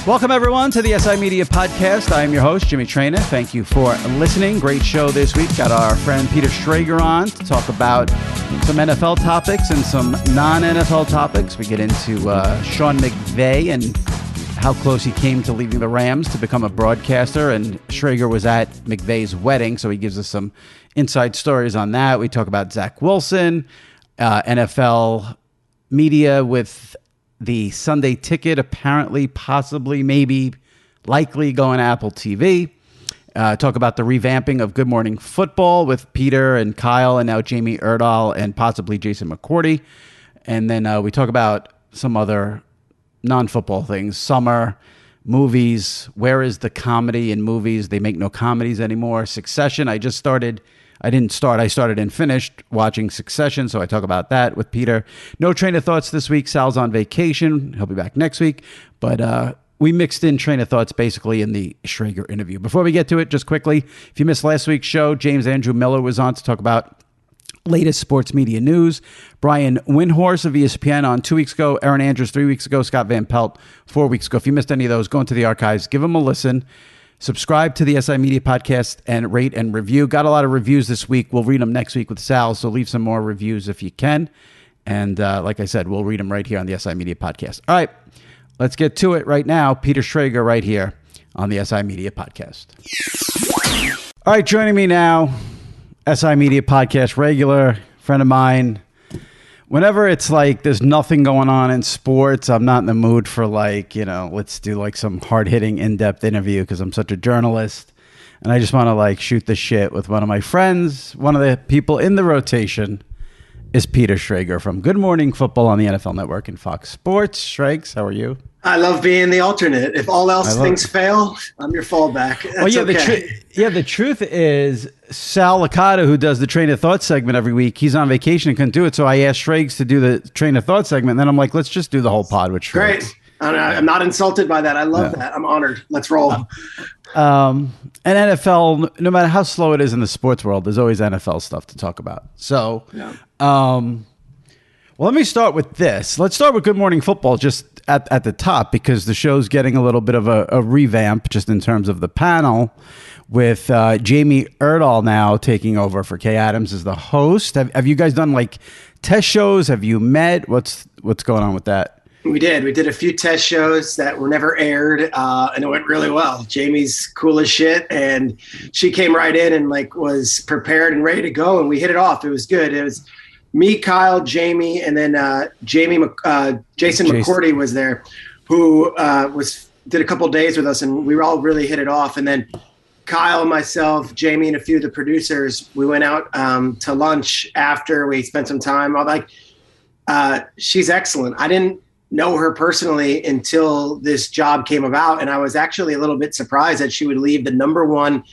Welcome, everyone, to the SI Media Podcast. I am your host, Jimmy Traina. Thank you for listening. Great show this week. Got our friend Peter Schrager on to talk about some NFL topics and some non-NFL topics. We get into Sean McVay and how close he came to leaving the Rams to become a broadcaster. And Schrager was at McVay's wedding, so he gives us some inside stories on that. We talk about Zach Wilson, NFL media with the Sunday Ticket, apparently, possibly, maybe, likely going to Apple TV. Talk about the revamping of Good Morning Football with Peter and Kyle and now Jamie Erdahl and possibly Jason McCourty. And then we talk about some other non-football things. Summer, movies. Where is the comedy in movies? They make no comedies anymore. Succession. I started and finished watching Succession, so I talk about that with Peter. No train of thoughts this week. Sal's on vacation. He'll be back next week. But we mixed in train of thoughts basically in the Schrager interview. Before we get to it, just quickly, if you missed last week's show, James Andrew Miller was on to talk about latest sports media news. Brian Windhorst of ESPN on 2 weeks ago. Aaron Andrews 3 weeks ago. Scott Van Pelt 4 weeks ago. If you missed any of those, go into the archives. Give them a listen. Subscribe to the SI Media Podcast and rate and review. Got a lot of reviews this week. We'll read them next week with Sal, so leave some more reviews if you can. And like I said, we'll read them right here on the SI Media Podcast. All right, let's get to it right now. Peter Schrager right here on the SI Media Podcast. All right, joining me now, SI Media Podcast regular, friend of mine. Whenever it's like there's nothing going on in sports, I'm not in the mood for let's do some hard-hitting, in-depth interview because I'm such a journalist. And I just want to shoot the shit with one of my friends. One of the people in the rotation is Peter Schrager from Good Morning Football on the NFL Network and Fox Sports. Schrags, how are you? I love being the alternate. If all else things fail, I'm your fallback. That's the truth is Sal Licata, who does the Train of Thought segment every week, he's on vacation and couldn't do it. So I asked Schrags to do the Train of Thought segment. And then I'm like, let's just do the whole pod with Schrags. Great. I'm not insulted by that. I love that. I'm honored. Let's roll. And NFL, no matter how slow it is in the sports world, there's always NFL stuff to talk about. So, well, let me start with this. Let's start with Good Morning Football just at the top because the show's getting a little bit of a revamp just in terms of the panel with Jamie Erdahl now taking over for Kay Adams as the host. Have you guys done test shows? Have you met? What's going on with that? We did a few test shows that were never aired, and it went really well. Jamie's cool as shit, and she came right in and was prepared and ready to go, and we hit it off. It was good. It was me, Kyle, Jamie, and then Jason McCourty was there, who did a couple days with us, and we all really hit it off. And then Kyle, myself, Jamie, and a few of the producers, we went out to lunch after. We spent some time. She's excellent. I didn't know her personally until this job came about, and I was actually a little bit surprised that she would leave the number one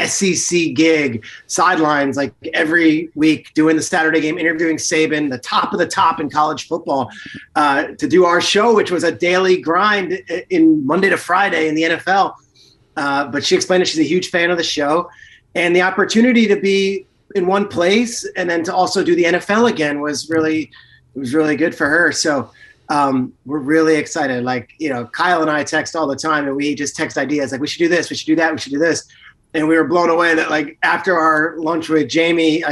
SEC gig sidelines every week doing the Saturday game, interviewing Saban, the top of the top in college football, to do our show, which was a daily grind in Monday to Friday in the NFL. But she explained that she's a huge fan of the show, and the opportunity to be in one place and then to also do the NFL again was really good for her. So we're really excited. Kyle and I text all the time, and we just text ideas we should do this, we should do that, we should do this. And we were blown away that after our lunch with Jamie,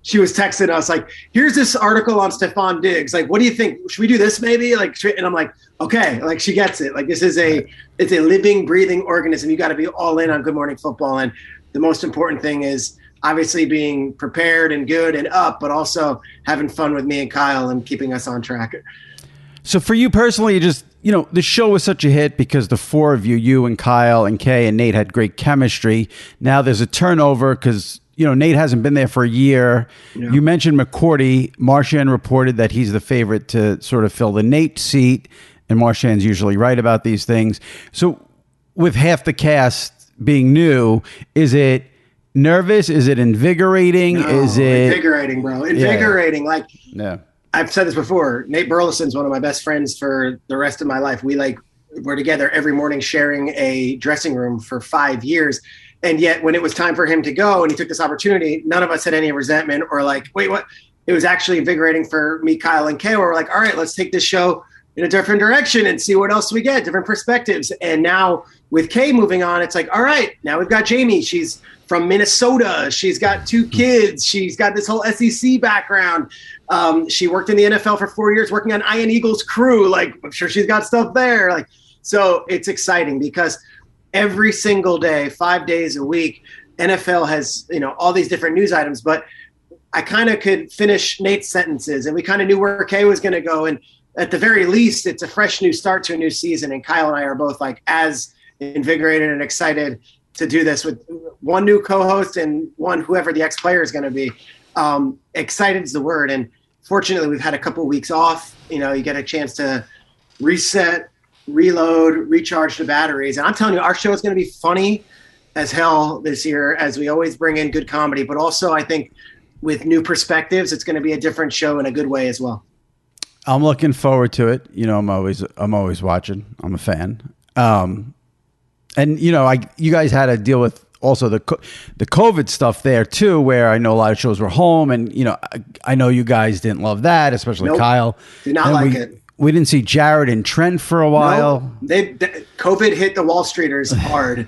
she was texting us here's this article on Stephon Diggs. What do you think? Should we do this maybe? And I'm like, okay, she gets it. This is it's a living, breathing organism. You got to be all in on Good Morning Football. And the most important thing is obviously being prepared and good and up, but also having fun with me and Kyle and keeping us on track. So for you personally, the show was such a hit because the four of you and Kyle and Kay and Nate had great chemistry. Now there's a turnover because, Nate hasn't been there for a year. Yeah. You mentioned McCourty. Marchand reported that he's the favorite to sort of fill the Nate seat, and Marchand's usually right about these things. So with half the cast being new, is it nervous? Is it invigorating? No, is it invigorating, bro? Invigorating. Yeah. I've said this before. Nate Burleson's one of my best friends for the rest of my life. We're together every morning sharing a dressing room for 5 years. And yet when it was time for him to go and he took this opportunity, none of us had any resentment or wait, what? It was actually invigorating for me, Kyle, and Kay. Where we're all right, let's take this show in a different direction and see what else we get, different perspectives. And now with Kay moving on, it's like, all right, now we've got Jamie. She's from Minnesota. She's got 2 kids. She's got this whole SEC background. She worked in the NFL for 4 years, working on Iron Eagle's crew. Like, I'm sure she's got stuff there. Like, so it's exciting because every single day, 5 days a week, NFL has, all these different news items, but I kind of could finish Nate's sentences and we kind of knew where Kay was going to go. And at the very least, it's a fresh new start to a new season. And Kyle and I are both like as invigorated and excited to do this with one new co-host and one, whoever the ex-player is going to be. Excited is the word. And fortunately, we've had a couple of weeks off. You get a chance to reset, reload, recharge the batteries. And I'm telling you, our show is going to be funny as hell this year, as we always bring in good comedy. But also, I think with new perspectives, it's going to be a different show in a good way as well. I'm looking forward to it. I'm always watching. I'm a fan. And you guys had to deal with also the COVID stuff there too, where I know a lot of shows were home, and I know you guys didn't love that, especially Nope. Kyle. Did not like it. We didn't see Jared and Trent for a while. No, COVID hit the Wall Streeters hard.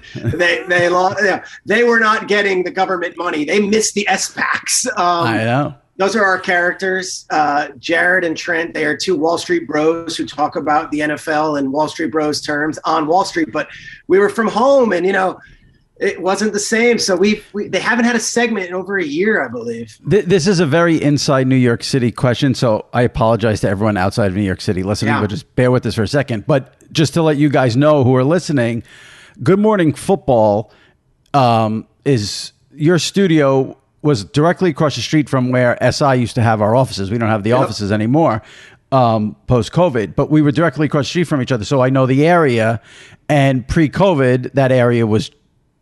They were not getting the government money. They missed the SPACs. I know. Those are our characters. Jared and Trent, they are 2 Wall Street bros who talk about the NFL in Wall Street bros terms on Wall Street. But we were from home and, it wasn't the same. So they haven't had a segment in over a year, I believe. This is a very inside New York City question. So I apologize to everyone outside of New York City listening, but just bear with us for a second. But just to let you guys know who are listening, Good Morning Football is your studio was directly across the street from where SI used to have our offices. We don't have the offices anymore post-COVID, but we were directly across the street from each other. So I know the area, and pre-COVID, that area was,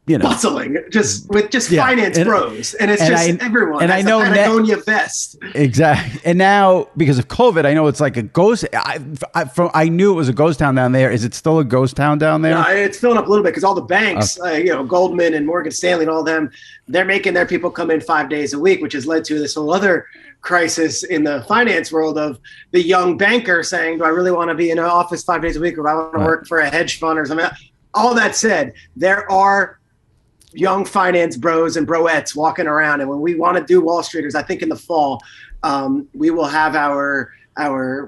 bustling with finance bros. And it's everyone. And I know Patagonia vest. Exactly. And now because of COVID, I know it's like a ghost. I knew it was a ghost town down there. Is it still a ghost town down there? Yeah, it's filling up a little bit because all the banks, Goldman and Morgan Stanley and all them, they're making their people come in 5 days a week, which has led to this whole other crisis in the finance world of the young banker saying, do I really want to be in an office 5 days a week, or do I want to work for a hedge fund or something? All that said, there are young finance bros and broettes walking around. And when we want to do Wall Streeters, I think in the fall, we will have our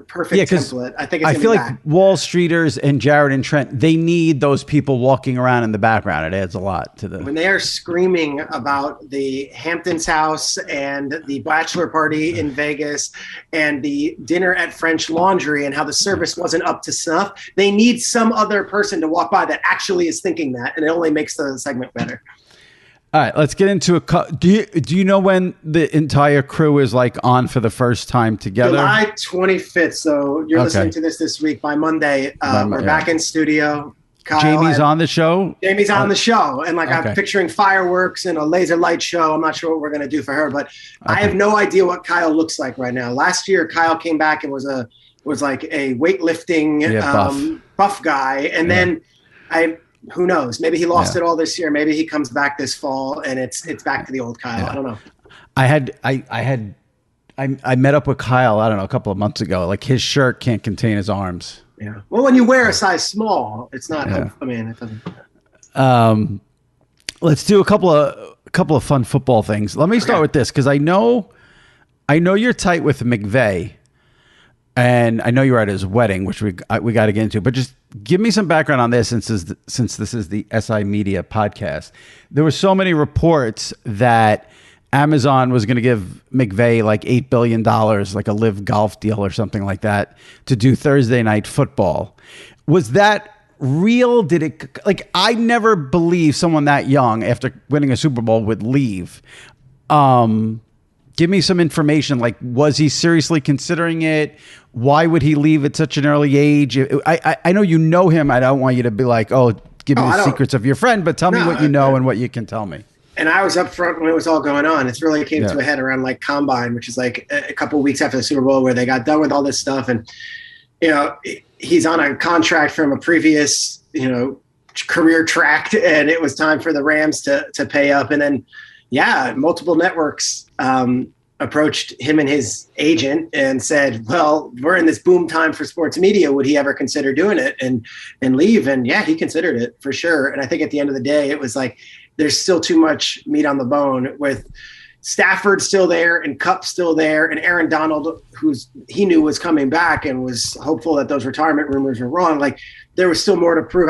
perfect template. I feel like Wall Streeters and Jared and Trent, they need those people walking around in the background. It adds a lot to the... When they are screaming about the Hamptons house and the bachelor party in Vegas and the dinner at French Laundry and how the service wasn't up to snuff, they need some other person to walk by that actually is thinking that, and it only makes the segment better. All right, let's get into do you know when the entire crew is like on for the first time together? July 25th. So you're listening to this week. By Monday, we're back in studio. Kyle, Jamie's on the show? Jamie's on the show. And I'm picturing fireworks and a laser light show. I'm not sure what we're going to do for her, but I have no idea what Kyle looks like right now. Last year, Kyle came back and was like a weightlifting buff guy. And then who knows? Maybe he lost it all this year. Maybe he comes back this fall and it's back to the old Kyle. I don't know. I met up with Kyle, I don't know, a couple of months ago. Like his shirt can't contain his arms. Yeah. Well, when you wear a size small, it's not. Yeah. I mean, it doesn't. Let's do a couple of fun football things. Let me start with this because I know you're tight with McVay, and I know you were at his wedding, which we got to get into. But just give me some background on this, since this is the SI Media podcast. There were so many reports that Amazon was going to give McVay like $8 billion, like a live golf deal or something like that, to do Thursday Night Football. Was that real? Did it, like, I never believed someone that young after winning a Super Bowl would leave. Give me some information. Like, was he seriously considering it? Why would he leave at such an early age? I know you know him. I don't want you to be like, oh, give me the secrets of your friend, but tell me what you know and what you can tell me. And I was up front when it was all going on. It really came to a head around like Combine, which is like a couple of weeks after the Super Bowl, where they got done with all this stuff. And, you know, he's on a contract from a previous, you know, career track, and it was time for the Rams to pay up. And then, multiple networks approached him and his agent and said, well, we're in this boom time for sports media. Would he ever consider doing it and leave? And yeah, he considered it for sure. And I think at the end of the day, it was like, there's still too much meat on the bone with Stafford still there and Kupp still there and Aaron Donald, he knew was coming back and was hopeful that those retirement rumors were wrong. Like there was still more to prove.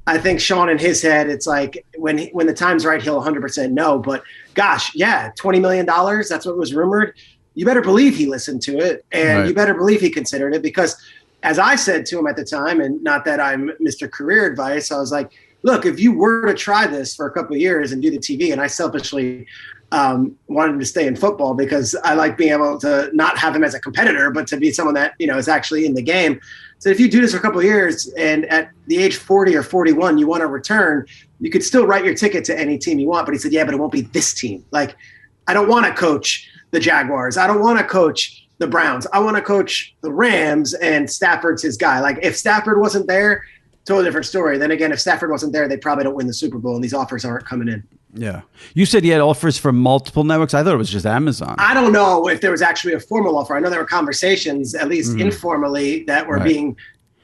I think Sean in his head, it's like when the time's right, he'll 100% know. But gosh, yeah, $20 million, that's what was rumored. You better believe he listened to it, and you better believe he considered it, because as I said to him at the time, and not that I'm Mr. Career Advice, I was like, look, if you were to try this for a couple of years and do the TV, and I selfishly wanted him to stay in football because I like being able to not have him as a competitor, but to be someone that, is actually in the game. So if you do this for a couple of years and at the age 40 or 41, you want to return, you could still write your ticket to any team you want. But he said, yeah, but it won't be this team. Like, I don't want to coach the Jaguars. I don't want to coach the Browns. I want to coach the Rams, and Stafford's his guy. Like, if Stafford wasn't there, totally different story. Then again, if Stafford wasn't there, they probably don't win the Super Bowl, and these offers aren't coming in. Yeah. You said you had offers from multiple networks. I thought it was just Amazon. I don't know if there was actually a formal offer. I know there were conversations, at least informally, that were being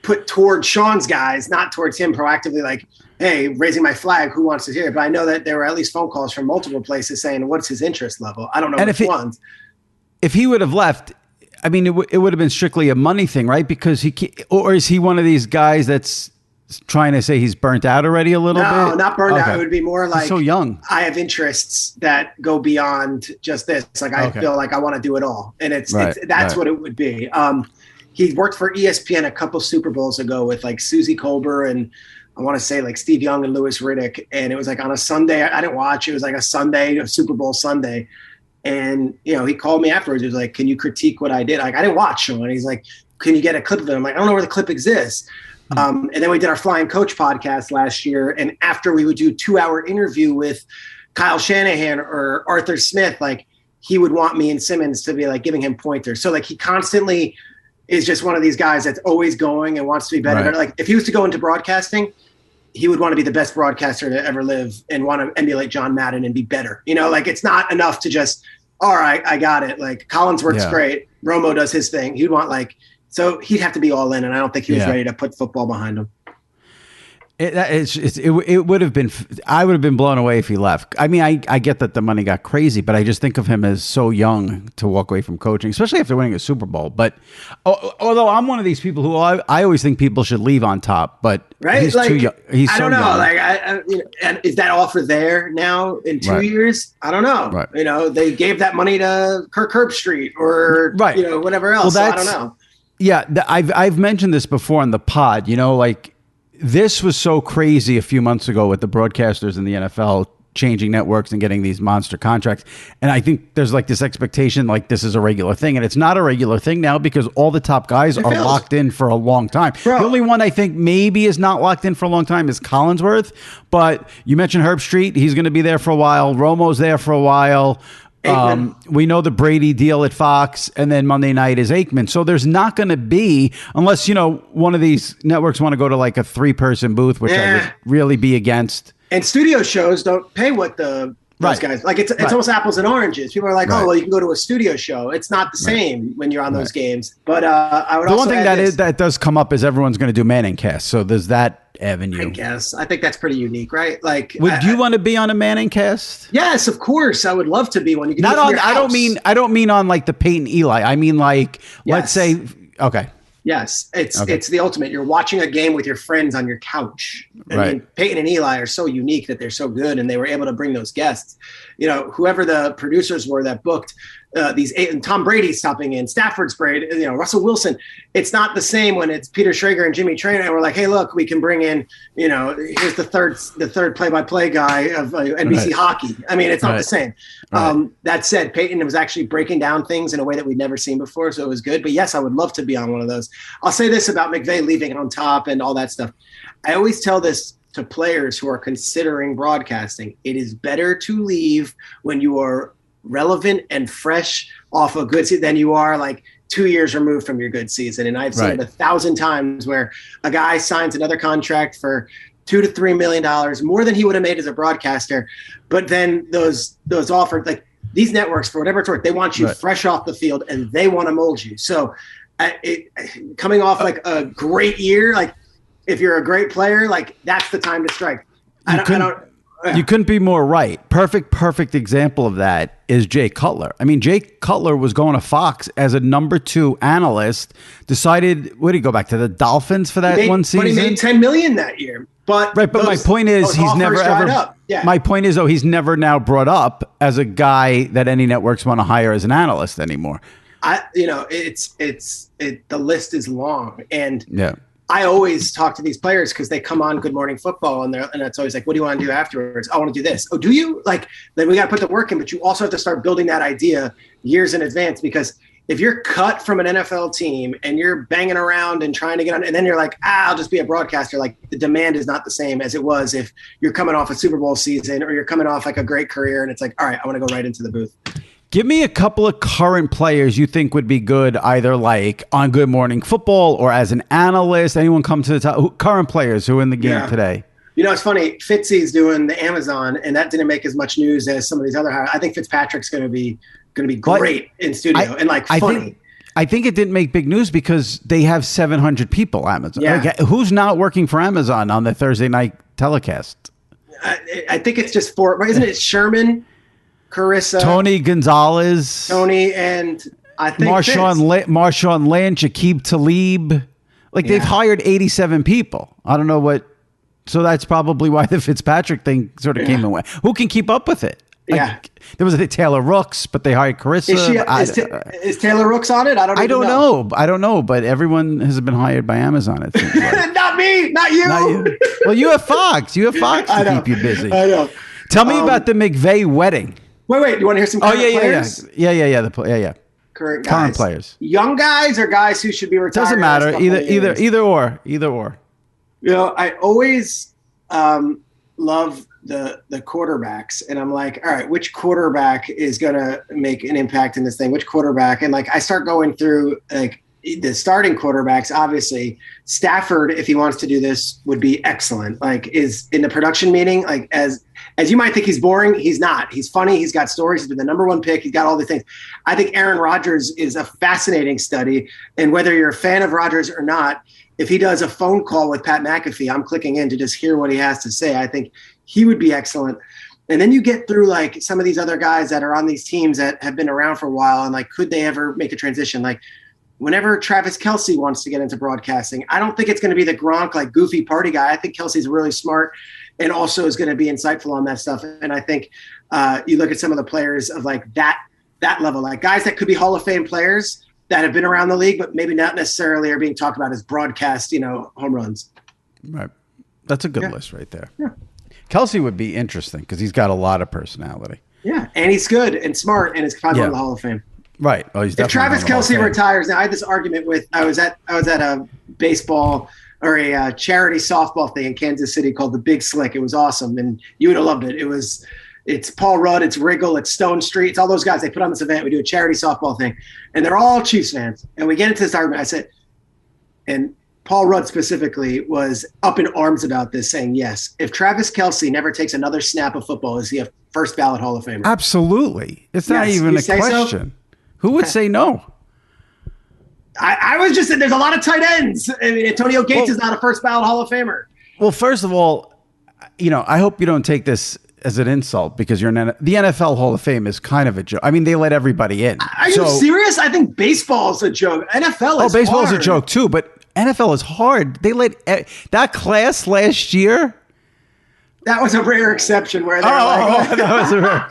put towards Sean's guys, not towards him proactively, like, hey, raising my flag, who wants to hear it? But I know that there were at least phone calls from multiple places saying, what's his interest level? I don't know which ones. If he would have left, I mean, it would have been strictly a money thing, right? Because or is he one of these guys that's trying to say he's burnt out already a little bit? No, not burnt out. It would be more like, he's so young. I have interests that go beyond just this. Like, I feel like I want to do it all. And that's what it would be. He worked for ESPN a couple Super Bowls ago with like Susie Colbert and I want to say like Steve Young and Louis Riddick. And it was like on a Sunday. I didn't watch. It was like a Sunday, a Super Bowl Sunday. And, he called me afterwards. He was like, can you critique what I did? Like, I didn't watch him. And he's like, can you get a clip of it? I'm like, I don't know where the clip exists. And then we did our Flying Coach podcast last year. And after we would do a 2-hour interview with Kyle Shanahan or Arthur Smith, like he would want me and Simmons to be like giving him pointers. So like he constantly is just one of these guys that's always going and wants to be better. Right. Like if he was to go into broadcasting, he would want to be the best broadcaster to ever live and want to emulate John Madden and be better. Like it's not enough to just, all right, I got it. Like Collinsworth's great. Romo does his thing. He'd want so he'd have to be all in, and I don't think he was ready to put football behind him. It would have been. I would have been blown away if he left. I mean, I get that the money got crazy, but I just think of him as so young to walk away from coaching, especially after winning a Super Bowl. But although I'm one of these people who I always think people should leave on top, but he's too young. He's so young. I don't know. And is that offer there now in 2 years? I don't know. Right. They gave that money to Kirk Herbstreit or whatever else. Well, so I don't know. Yeah, I've mentioned this before on the pod. This was so crazy a few months ago with the broadcasters in the NFL changing networks and getting these monster contracts. And I think there's like this expectation like this is a regular thing. And it's not a regular thing now because all the top guys are locked in for a long time. Bro. The only one I think maybe is not locked in for a long time is Collinsworth. But you mentioned Herbstreit. He's going to be there for a while. Romo's there for a while. We know the Brady deal at Fox, and then Monday night is Aikman. So there's not going to be, unless, one of these networks want to go to like a 3-person booth, which I would really be against. And studio shows don't pay what those guys, like it's almost apples and oranges. People are like, oh, well, you can go to a studio show. It's not the same when you're on those games. But I would also one thing that does come up is everyone's going to do Manning cast. So there's that avenue. I guess. I think that's pretty unique, right? Like, would you want to be on a Manning cast? Yes, of course. I would love to be one. You can not on. I don't mean on like the Peyton Eli. I mean like, let's say, okay. Yes, it's the ultimate. You're watching a game with your friends on your couch. I mean, Peyton and Eli are so unique that they're so good, and they were able to bring those guests. Whoever the producers were that booked and Tom Brady's stopping in, Stafford's Brady, Russell Wilson. It's not the same when it's Peter Schrager and Jimmy Traina, and we're like, hey, look, we can bring in, here's the third play-by-play guy of NBC hockey. I mean, it's not the same. That said, Peyton was actually breaking down things in a way that we'd never seen before, so it was good. But yes, I would love to be on one of those. I'll say this about McVay leaving on top and all that stuff. I always tell this to players who are considering broadcasting. It is better to leave when you are relevant and fresh off a good season than you are like 2 years removed from your good season. And I've seen it 1,000 times where a guy signs another contract for $2 to $3 million more than he would have made as a broadcaster. But then those offers, like these networks, for whatever it's worth, they want you fresh off the field and they want to mold you. So coming off like a great year, like if you're a great player, like that's the time to strike. You couldn't be more right. Perfect example of that is Jay Cutler. I mean, Jay Cutler was going to Fox as a number 2 analyst, decided, what did he go back to the Dolphins for that one season? But he made $10 million that year. But my point is he's never ever my point is, though, he's never now brought up as a guy that any networks want to hire as an analyst anymore. The list is long, and I always talk to these players because they come on Good Morning Football and it's always like, what do you want to do afterwards? I want to do this. Oh, do you? Like, then we got to put the work in, but you also have to start building that idea years in advance, because if you're cut from an NFL team and you're banging around and trying to get on, and then you're like, I'll just be a broadcaster, like the demand is not the same as it was if you're coming off a Super Bowl season or you're coming off like a great career and it's like, all right, I want to go right into the booth. Give me a couple of current players you think would be good, either like on Good Morning Football or as an analyst. Anyone come to the top? Current players who are in the game today. You know, it's funny. Fitzy's doing the Amazon, and that didn't make as much news as some of these other hires. I think Fitzpatrick's going to be great in studio and like funny. I think it didn't make big news because they have 700 people. Amazon. Yeah. Like, who's not working for Amazon on the Thursday night telecast? I think it's just isn't it Sherman, Carissa, Tony Gonzalez, and I think Marshawn Lynch, Aqib Talib. Like they've hired 87 people. I don't know what. So that's probably why the Fitzpatrick thing sort of came away. Who can keep up with it? Like, there was a Taylor Rooks, but they hired Carissa. Is Taylor Rooks on it? I don't know. I don't know, but everyone has been hired by Amazon, it seems like. Not me, not you. Well, you have Fox. You have Fox to keep you busy. I know. Tell me about the McVay wedding. Wait. You want to hear some current players? Yeah. Current players. Young guys or guys who should be retired? Doesn't matter. Either or. You know, I always love the quarterbacks, and I'm like, all right, which quarterback is going to make an impact in this thing? Which quarterback? And like, I start going through like the starting quarterbacks. Obviously, Stafford, if he wants to do this, would be excellent. Like, is in the production meeting, like as you might think he's boring, he's not. He's funny. He's got stories. He's been the number 1 pick. He's got all the things. I think Aaron Rodgers is a fascinating study, and whether you're a fan of Rodgers or not, if he does a phone call with Pat McAfee, I'm clicking in to just hear what he has to say. I think he would be excellent. And then you get through like some of these other guys that are on these teams that have been around for a while, and like, could they ever make a transition? Like whenever Travis Kelce wants to get into broadcasting, I don't think it's going to be the Gronk, like goofy party guy. I think Kelsey's really smart and also is going to be insightful on that stuff. And I think you look at some of the players of like that level, like guys that could be Hall of Fame players that have been around the league, but maybe not necessarily are being talked about as broadcast, home runs. Right. That's a good list right there. Yeah. Kelce would be interesting because he's got a lot of personality. Yeah. And he's good and smart and is probably going to the Hall of Fame. Right. Oh, he's definitely. If Travis Kelce retires, now I had this argument with, I was at a baseball or a charity softball thing in Kansas City called the Big Slick. It was awesome. And you would have loved it. It's Paul Rudd, it's Riggle, it's Stone Street, it's all those guys. They put on this event. We do a charity softball thing, and they're all Chiefs fans. And we get into this argument. I said, and Paul Rudd specifically was up in arms about this, saying, yes, if Travis Kelce never takes another snap of football, is he a first ballot Hall of Famer? Absolutely. It's not even a question. So? Who would say no? I was just saying there's a lot of tight ends. I mean, Antonio Gates is not a first ballot Hall of Famer. Well, first of all, I hope you don't take this as an insult because the NFL Hall of Fame is kind of a joke. I mean, they let everybody in. Are you serious? I think baseball is a joke. NFL is baseball hard. is a joke too, but NFL is hard. They let that class last year. That was a rare exception where that was a rare.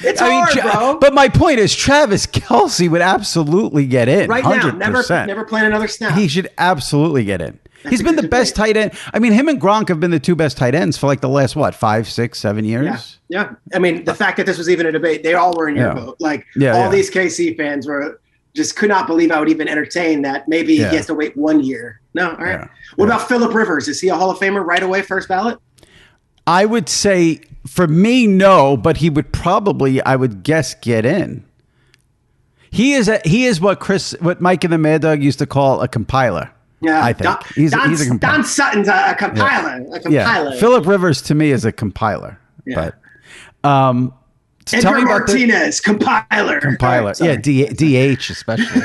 It's hard, bro. But my point is, Travis Kelce would absolutely get in. Right 100%. Now, never playing another snap. He should absolutely get in. He's been the best tight end. I mean, him and Gronk have been the 2 best tight ends for like the last 5, 6, 7 years. Yeah. I mean, the fact that this was even a debate, they all were in your vote. Like these KC fans just could not believe I would even entertain that. Maybe he has to wait 1 year. No, all right. Yeah. What about Phillip Rivers? Is he a Hall of Famer right away, first ballot? I would say for me, no, but he would probably, I would guess, get in. He is what Mike and the Mad Dog used to call a compiler. Yeah, I think he's a compiler. Don Sutton's a compiler. Yeah. Phillip Rivers to me is a compiler. Yeah. But tell me about Martinez, compiler. Compiler. Right, yeah, DH especially.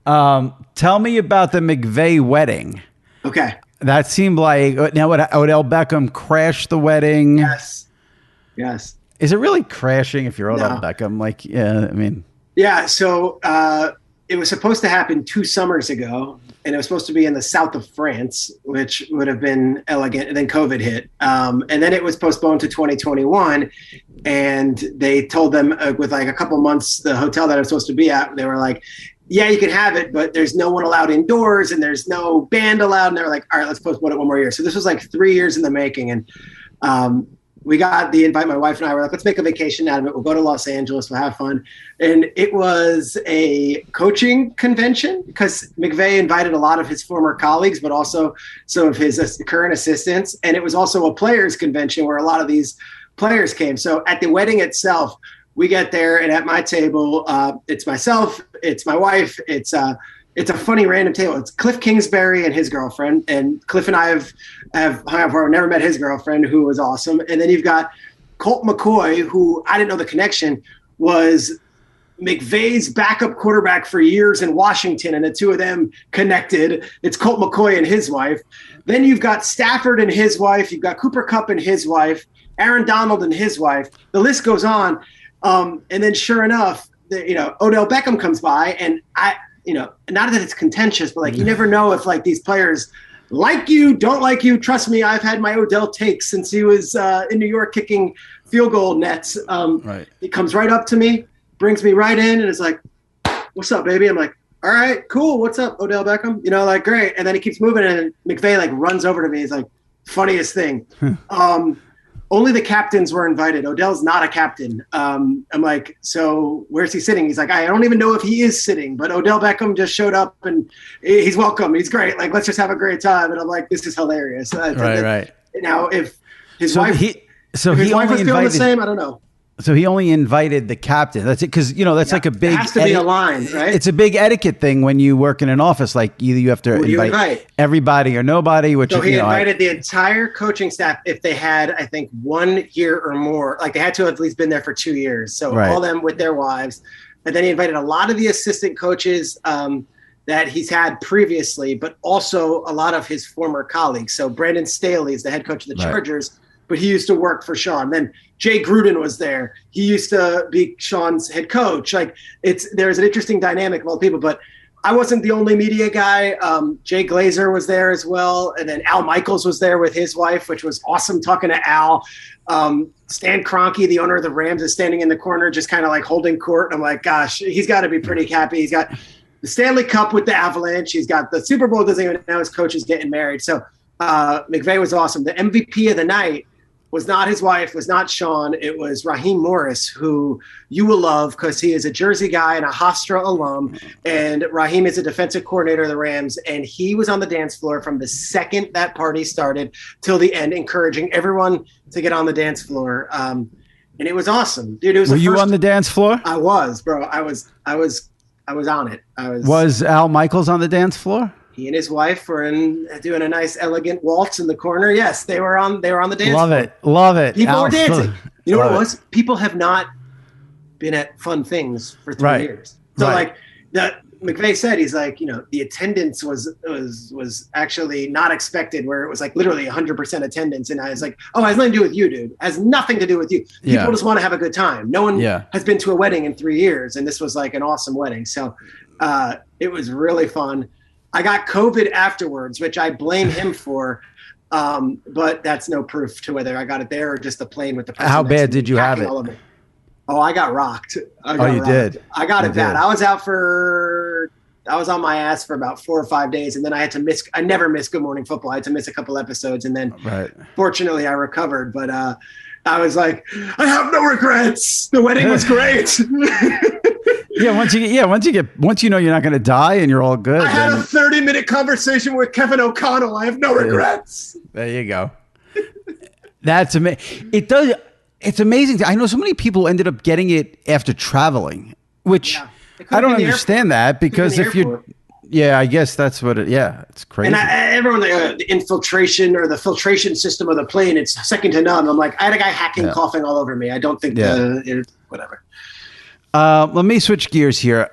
Tell me about the McVay wedding. Okay. That seemed like, now Odell Beckham crashed the wedding. Yes. Is it really crashing if you're Odell Beckham? Like, yeah, I mean. Yeah, so it was supposed to happen 2 summers ago, and it was supposed to be in the south of France, which would have been elegant, and then COVID hit. And then it was postponed to 2021, and they told them with like a couple months, the hotel that it was supposed to be at, they were like, yeah, you can have it, but there's no one allowed indoors, and there's no band allowed. And they were like, all right, let's postpone it 1 more year. So this was like 3 years in the making, and we got the invite. My wife and I were like, let's make a vacation out of it. We'll go to Los Angeles. We'll have fun. And it was a coaching convention because McVay invited a lot of his former colleagues, but also some of his current assistants. And it was also a players convention where a lot of these players came. So at the wedding itself, we get there, and at my table, it's myself, it's my wife, it's a funny random table. It's Cliff Kingsbury and his girlfriend, and Cliff and I have hung out before. I've never met his girlfriend, who was awesome. And then you've got Colt McCoy, who I didn't know the connection was McVay's backup quarterback for years in Washington, and the two of them connected. It's Colt McCoy and his wife. Then you've got Stafford and his wife. You've got Cooper Kupp and his wife, Aaron Donald and his wife. The list goes on. And then sure enough, Odell Beckham comes by, and not that it's contentious, but like, you never know if like these players like you, don't like you. Trust me, I've had my Odell takes since he was in New York kicking field goal nets. Right. He comes right up to me, brings me right in, and is like, what's up, baby? I'm like, all right, cool. What's up, Odell Beckham? Like, great. And then he keeps moving, and McVay like runs over to me. He's like, funniest thing. Only the captains were invited. Odell's not a captain. I'm like, so where's he sitting? He's like, I don't even know if he is sitting, but Odell Beckham just showed up and he's welcome. He's great. Like, let's just have a great time. And I'm like, this is hilarious. Right. Now, if his was wife feeling the same, I don't know. So he only invited the captain. That's it, because that's like a big. It has to be aligned, right? It's a big etiquette thing when you work in an office. Like either you have to invite everybody or nobody. Which so he invited the entire coaching staff if they had, I think, 1 year or more. Like they had to have at least been there for 2 years. So all them with their wives, and then he invited a lot of the assistant coaches that he's had previously, but also a lot of his former colleagues. So Brandon Staley is the head coach of the Chargers. But he used to work for Sean. Then Jay Gruden was there. He used to be Sean's head coach. Like there's an interesting dynamic of all people, but I wasn't the only media guy. Jay Glazer was there as well. And then Al Michaels was there with his wife, which was awesome talking to Al. Stan Kroenke, the owner of the Rams, is standing in the corner, just kind of like holding court. And I'm like, gosh, he's got to be pretty happy. He's got the Stanley Cup with the Avalanche. He's got the Super Bowl, doesn't even know his coach is getting married. So McVay was awesome. The MVP of the night was not his wife, was not Sean. It was Raheem Morris, who you will love because he is a Jersey guy and a Hofstra alum. And Raheem is a defensive coordinator of the Rams. And he was on the dance floor from the second that party started till the end, encouraging everyone to get on the dance floor. And it was awesome, dude. It was. Were you on the dance floor? I was, bro. I was on it. Was Al Michaels on the dance floor? He and his wife were doing a nice, elegant waltz in the corner. Yes, they were on the dance floor. Love it. People were dancing. You know what it was? People have not been at fun things for 3 years. So like that McVay said, he's like, the attendance was actually not expected, where it was like literally 100% attendance. And I was like, oh, it has nothing to do with you, dude. It has nothing to do with you. People just want to have a good time. No one has been to a wedding in 3 years. And this was like an awesome wedding. So it was really fun. I got COVID afterwards, which I blame him for, but that's no proof to whether I got it there or just the plane with the person. How bad did you have it? Oh, I got rocked. Did? I got it bad. I was on my ass for about 4 or 5 days, and then I had to miss. I never miss Good Morning Football. I had to miss a couple episodes, and then fortunately I recovered. But I was like, I have no regrets. The wedding was great. Once you know you're not going to die and you're all good. I had a 30-minute conversation with Kevin O'Connell. I have no regrets. There you go. That's amazing. It's amazing. I know so many people ended up getting it after traveling, which I don't understand that, because if you're Yeah, I guess that's what it. Yeah, it's crazy. And everyone, the infiltration or the filtration system of the plane, it's second to none. I'm like, I had a guy hacking, coughing all over me. I don't think whatever. Let me switch gears here.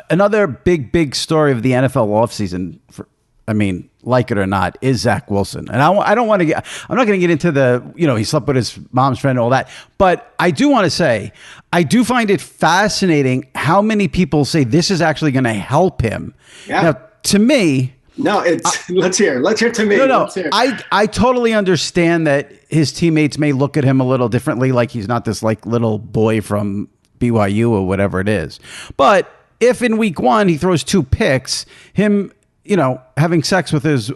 Another big story of the NFL offseason, like it or not, is Zach Wilson. And I'm not going to get into he slept with his mom's friend and all that. But I do want to say, I do find it fascinating how many people say this is actually going to help him. Yeah. Now, to me... No, let's hear to me. No. I totally understand that his teammates may look at him a little differently, like he's not this like little boy from BYU or whatever it is. But if in week 1 he throws 2 picks, him, having sex with his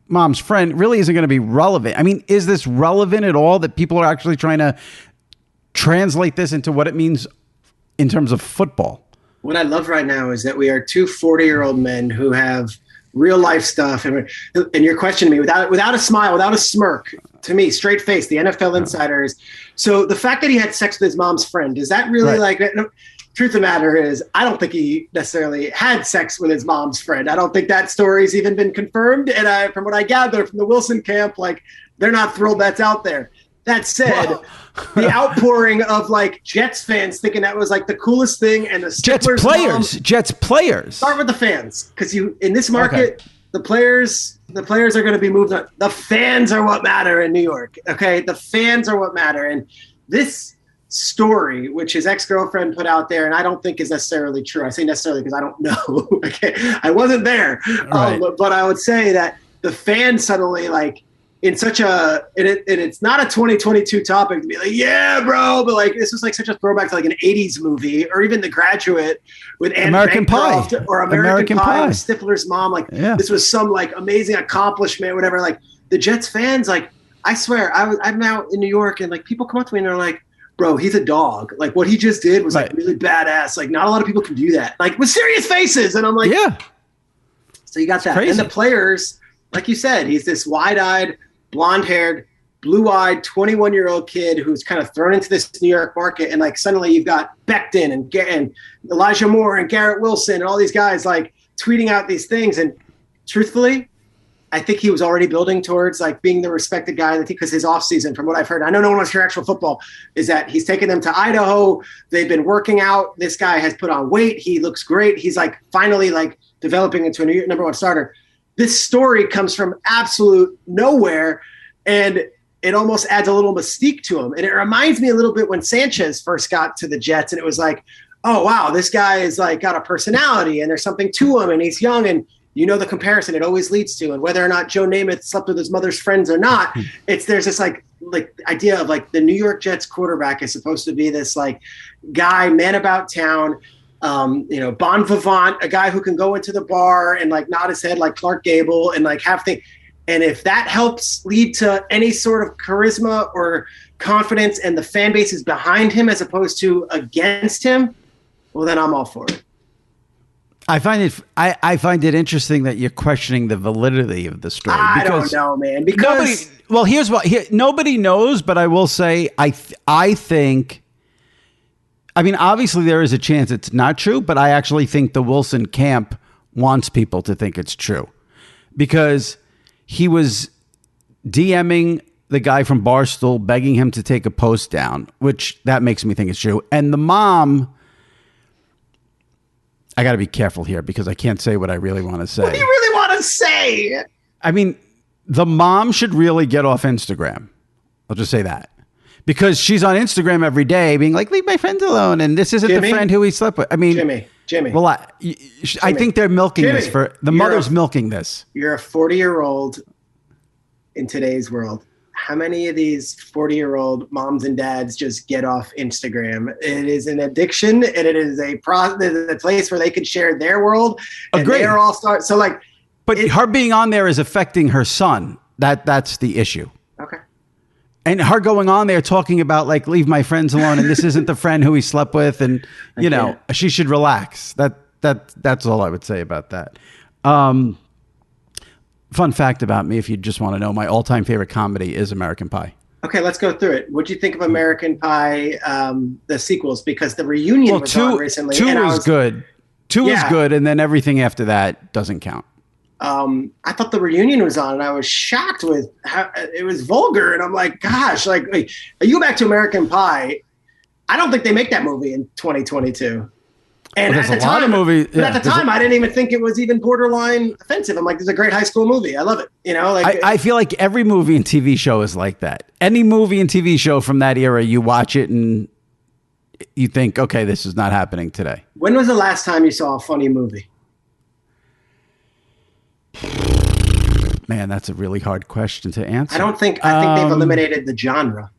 mom's friend really isn't going to be relevant. I mean, is this relevant at all that people are actually trying to translate this into what it means in terms of football? What I love right now is that we are 2 40-year-old men who have real life stuff, and you're questioning me without a smile, without a smirk. To me, straight face, the NFL insiders. So the fact that he had sex with his mom's friend, is that really truth of the matter is, I don't think he necessarily had sex with his mom's friend. I don't think that story's even been confirmed. And from what I gather from the Wilson camp, they're not thrilled that's out there. That said, the outpouring of Jets fans thinking that was the coolest thing, and the Stifler's Jets players. Start with the fans, because in this market, the players are going to be moved on. The fans are what matter in New York. Okay, the fans are what matter, and this story, which his ex-girlfriend put out there, and I don't think is necessarily true. I say necessarily because I don't know. Okay, I wasn't there, right. But I would say that the fans suddenly in such and it's not a 2022 topic to be yeah, bro, but this was such a throwback to an 80s movie, or even The Graduate with Anne American Pie or American Pie with Stifler's mom. This was some amazing accomplishment, whatever. The Jets fans, I swear, I'm out in New York, and people come up to me and they're like, bro, he's a dog. What he just did was really badass. Not a lot of people can do that. With serious faces. And I'm like, yeah. So you got that. Crazy. And the players, like you said, he's this wide-eyed, blonde-haired, blue-eyed, 21-year-old kid who's kind of thrown into this New York market. And suddenly you've got Becton and Elijah Moore and Garrett Wilson and all these guys tweeting out these things. And truthfully, I think he was already building towards being the respected guy. I think because his offseason, from what I've heard, I know no one wants to hear actual football, is that he's taken them to Idaho. They've been working out. This guy has put on weight. He looks great. He's finally developing into a new number 1 starter. This story comes from absolute nowhere, and it almost adds a little mystique to him. And it reminds me a little bit when Sanchez first got to the Jets, and it was oh, wow, this guy is got a personality, and there's something to him, and he's young, and the comparison it always leads to. And whether or not Joe Namath slept with his mother's friends or not, there's this idea of the New York Jets quarterback is supposed to be this guy, man about town, bon vivant, a guy who can go into the bar and nod his head like Clark Gable and have things. And if that helps lead to any sort of charisma or confidence, and the fan base is behind him as opposed to against him, well, then I'm all for it. I find it interesting that you're questioning the validity of the story. I don't know, man. Because nobody knows, but I will say I think. I mean, obviously there is a chance it's not true, but I actually think the Wilson camp wants people to think it's true, because he was DMing the guy from Barstool, begging him to take a post down, which that makes me think it's true. And the mom. I got to be careful here because I can't say what I really want to say. What do you really want to say? I mean, the mom should really get off Instagram. I'll just say that. Because she's on Instagram every day being leave my friends alone. And this isn't Jimmy? The friend who he slept with. I mean, Jimmy. Well, I think they're milking this for the mother's milking this. You're a 40-year-old in today's world. How many of these 40-year-old moms and dads just get off Instagram? It is an addiction, and it is a place where they can share their world. And Agreed. They're all start. So but her being on there is affecting her son. That's the issue. Okay. And her going on there talking about leave my friends alone, and this isn't the friend who he slept with, and she should relax. That's all I would say about that. Fun fact about me, if you just want to know, my all-time favorite comedy is American Pie. Okay, let's go through it. What'd you think of American Pie, the sequels? Because the reunion was on recently. Two was good. 2 is good, and then everything after that doesn't count. I thought the reunion was on, and I was shocked with how it was vulgar. And I'm like, gosh, like you go back to American Pie. I don't think they make that movie in 2022. And at the time, I didn't even think it was even borderline offensive. I'm like, this is a great high school movie. I love it. You know, like I feel like every movie and TV show is like that. Any movie and TV show from that era, you watch it and you think, okay, this is not happening today. When was the last time you saw a funny movie? Man, that's a really hard question to answer. I think they've eliminated the genre.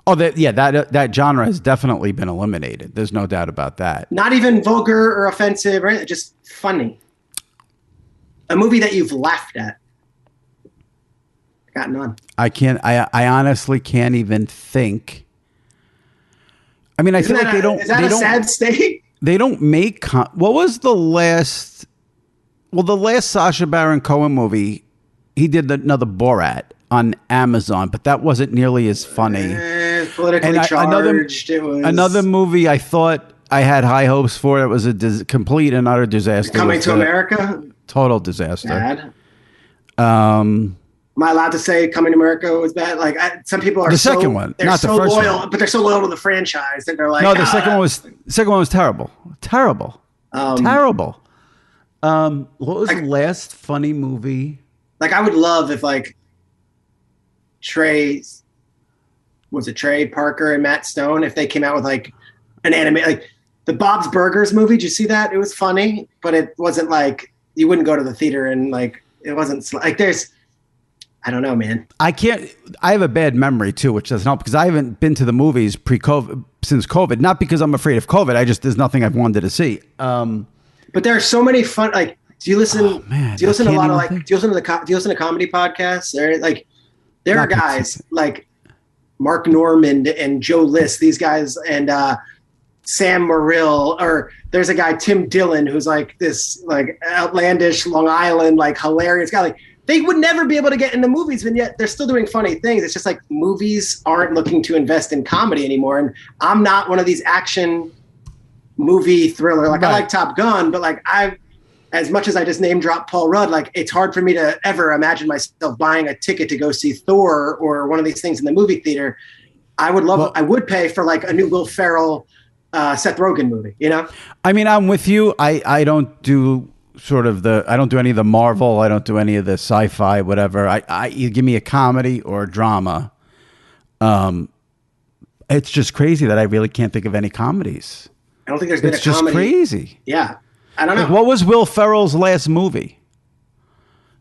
Oh, that genre has definitely been eliminated. There's no doubt about that. Not even vulgar or offensive, right? Just funny. A movie that you've laughed at. Got none. I honestly can't even think. I mean, I feel like they don't. Is that a sad state? They don't make. What was the last? Well, the last Sacha Baron Cohen movie, he did another Borat on Amazon, but that wasn't nearly as funny. Politically charged. Another movie I thought I had high hopes for. It was a complete and utter disaster. Coming to America? Total disaster. Bad. Am I allowed to say Coming to America was bad? Like some people are the second one, not the first loyal, one. But they're so loyal to the franchise that they're like, no, the second one was terrible. Terrible. What was the last funny movie? Like, I would love if Trey Parker and Matt Stone, if they came out with like an anime, like the Bob's Burgers movie. Did you see that? It was funny, but it wasn't like you wouldn't go to the theater and like it wasn't like I don't know, man. I have a bad memory too, which doesn't help because I haven't been to the movies since COVID. Not because I'm afraid of COVID. There's nothing I've wanted to see. But there are so many fun. Like, do you listen? Do you listen to a lot of do you listen to comedy podcasts? There are guys like Mark Normand and Joe List. These guys and Sam Morrill, or there's a guy Tim Dillon who's like this like outlandish Long Island like hilarious guy. Like they would never be able to get into movies, and yet they're still doing funny things. It's just like movies aren't looking to invest in comedy anymore. And I'm not one of these action movie thriller. Like, right. I like Top Gun, but like as much as I just name drop Paul Rudd, like it's hard for me to ever imagine myself buying a ticket to go see Thor or one of these things in the movie theater. I would pay for like a new Will Ferrell, Seth Rogen movie, you know? I mean, I'm with you. I don't do I don't do any of the Marvel. I don't do any of the sci-fi, whatever. You give me a comedy or a drama. It's just crazy that I really can't think of any comedies. I don't think there's been a comedy. It's just crazy. Yeah. I don't know. Like, what was Will Ferrell's last movie?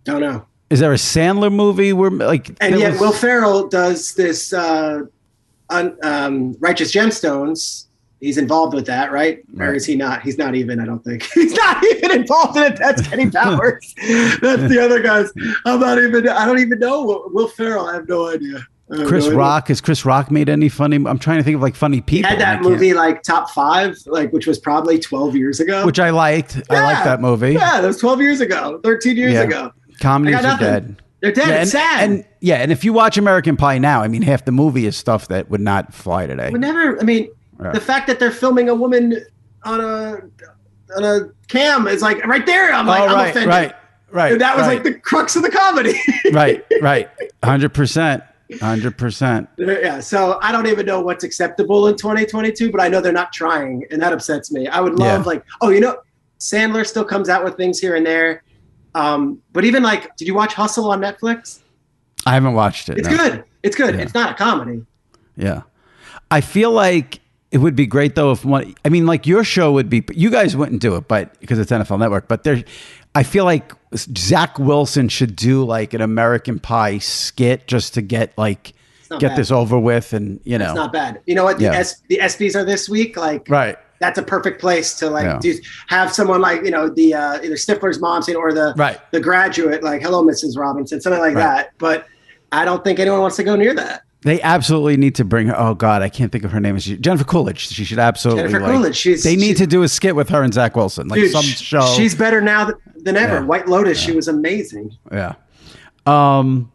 Don't know. Is there a Sandler movie where like? And yet Will Ferrell does this Righteous Gemstones. He's involved with that, right? Or is he not? He's not even. I don't think he's not even involved in it. That's Kenny Powers. That's the other guys. I don't even know Will Ferrell. I have no idea. Chris Rock. Has Chris Rock made any funny? I'm trying to think of like funny people. He had that movie like Top 5, like which was probably 12 years ago. Which I liked. Yeah. I liked that movie. Yeah, that was 12 years ago, 13 years ago. Comedies are dead. They're dead. It's sad. And if you watch American Pie now, I mean, half the movie is stuff that would not fly today. Would never. I mean, the fact that they're filming a woman on a cam is like right there. I'm like, I'm offended. Right. And that was like the crux of the comedy. Right. 100%. 100%. Yeah. So I don't even know what's acceptable in 2022, but I know they're not trying, and that upsets me. I would love Sandler still comes out with things here and there. But even like, did you watch Hustle on Netflix? I haven't watched it. It's good. It's good. Yeah. It's not a comedy. Yeah. I feel like it would be great though if your show would be, you guys wouldn't do it, but because it's NFL Network, but I feel like Zach Wilson should do like an American Pie skit just to get this over with, and it's not bad. You know what? The ESPYs are this week. Like, right. That's a perfect place to have someone like, the either Stifler's mom scene or the Graduate, like, hello, Mrs. Robinson, something like that. But I don't think anyone wants to go near that. They absolutely need to bring her. Oh God, I can't think of her name. Jennifer Coolidge. She should absolutely. Jennifer Coolidge. They need to do a skit with her and Zach Wilson, like some show. She's better now than ever. Yeah. White Lotus. Yeah. She was amazing. Yeah. I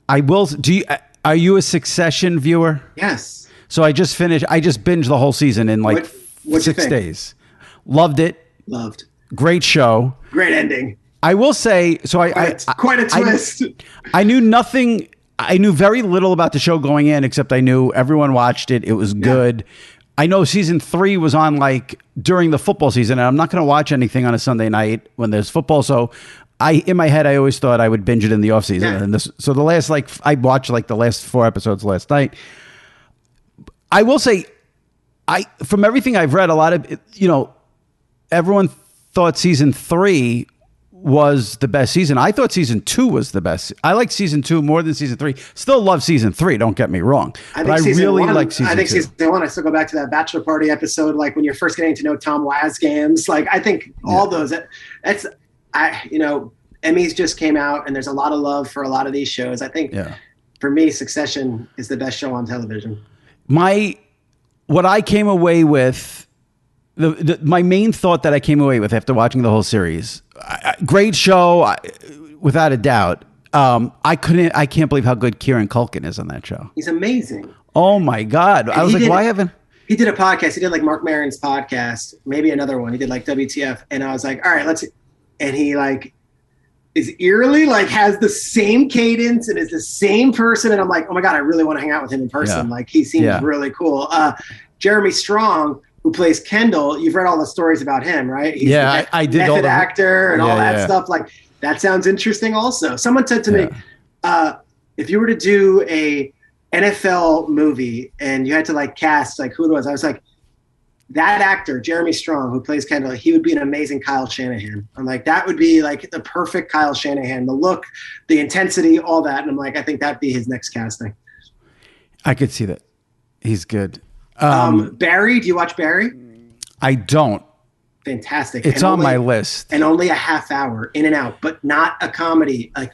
will. Are you a Succession viewer? Yes. So I just binged the whole season in like 6 days. Loved it. Loved. Great show. Great ending. I will say, so quite a twist. I knew nothing. I knew very little about the show going in, except I knew everyone watched it. It was good. I know season 3 was on like during the football season, and I'm not going to watch anything on a Sunday night when there's football. So in my head, I always thought I would binge it in the off season. Yeah. And so the last, I watched like the last 4 episodes last night. I will say, from everything I've read, a lot of, everyone thought season 3 was the best season. I thought season 2 was the best. I like season 2 more than season 3. Still love season 3. Don't get me wrong. I really like season 2. I think season 1. I still go back to that bachelor party episode, like when you're first getting to know Tom Wasgams. Like I think all those. Emmys just came out, and there's a lot of love for a lot of these shows. I think for me, Succession is the best show on television. What I came away with, my main thought that I came away with after watching the whole series, great show, without a doubt. I can't believe how good Kieran Culkin is on that show. He's amazing. Oh my God. I was like, why haven't... He did a podcast. He did like Mark Maron's podcast, maybe another one. He did like WTF. And I was like, all right, let's... And he like is eerily like has the same cadence and is the same person. And I'm like, oh my God, I really want to hang out with him in person. Yeah. Like he seems really cool. Jeremy Strong, who plays Kendall, you've read all the stories about him, right? He's I did. Method actor and all that stuff. Like that sounds interesting. Also, someone said to me, if you were to do a NFL movie and you had to like cast like who it was, I was like, that actor, Jeremy Strong, who plays Kendall, he would be an amazing Kyle Shanahan. I'm like, that would be like the perfect Kyle Shanahan, the look, the intensity, all that. And I'm like, I think that'd be his next casting. I could see that. He's good. Barry, do you watch Barry? I don't. Fantastic. It's on my list. And only a half hour in and out, but not a comedy. Like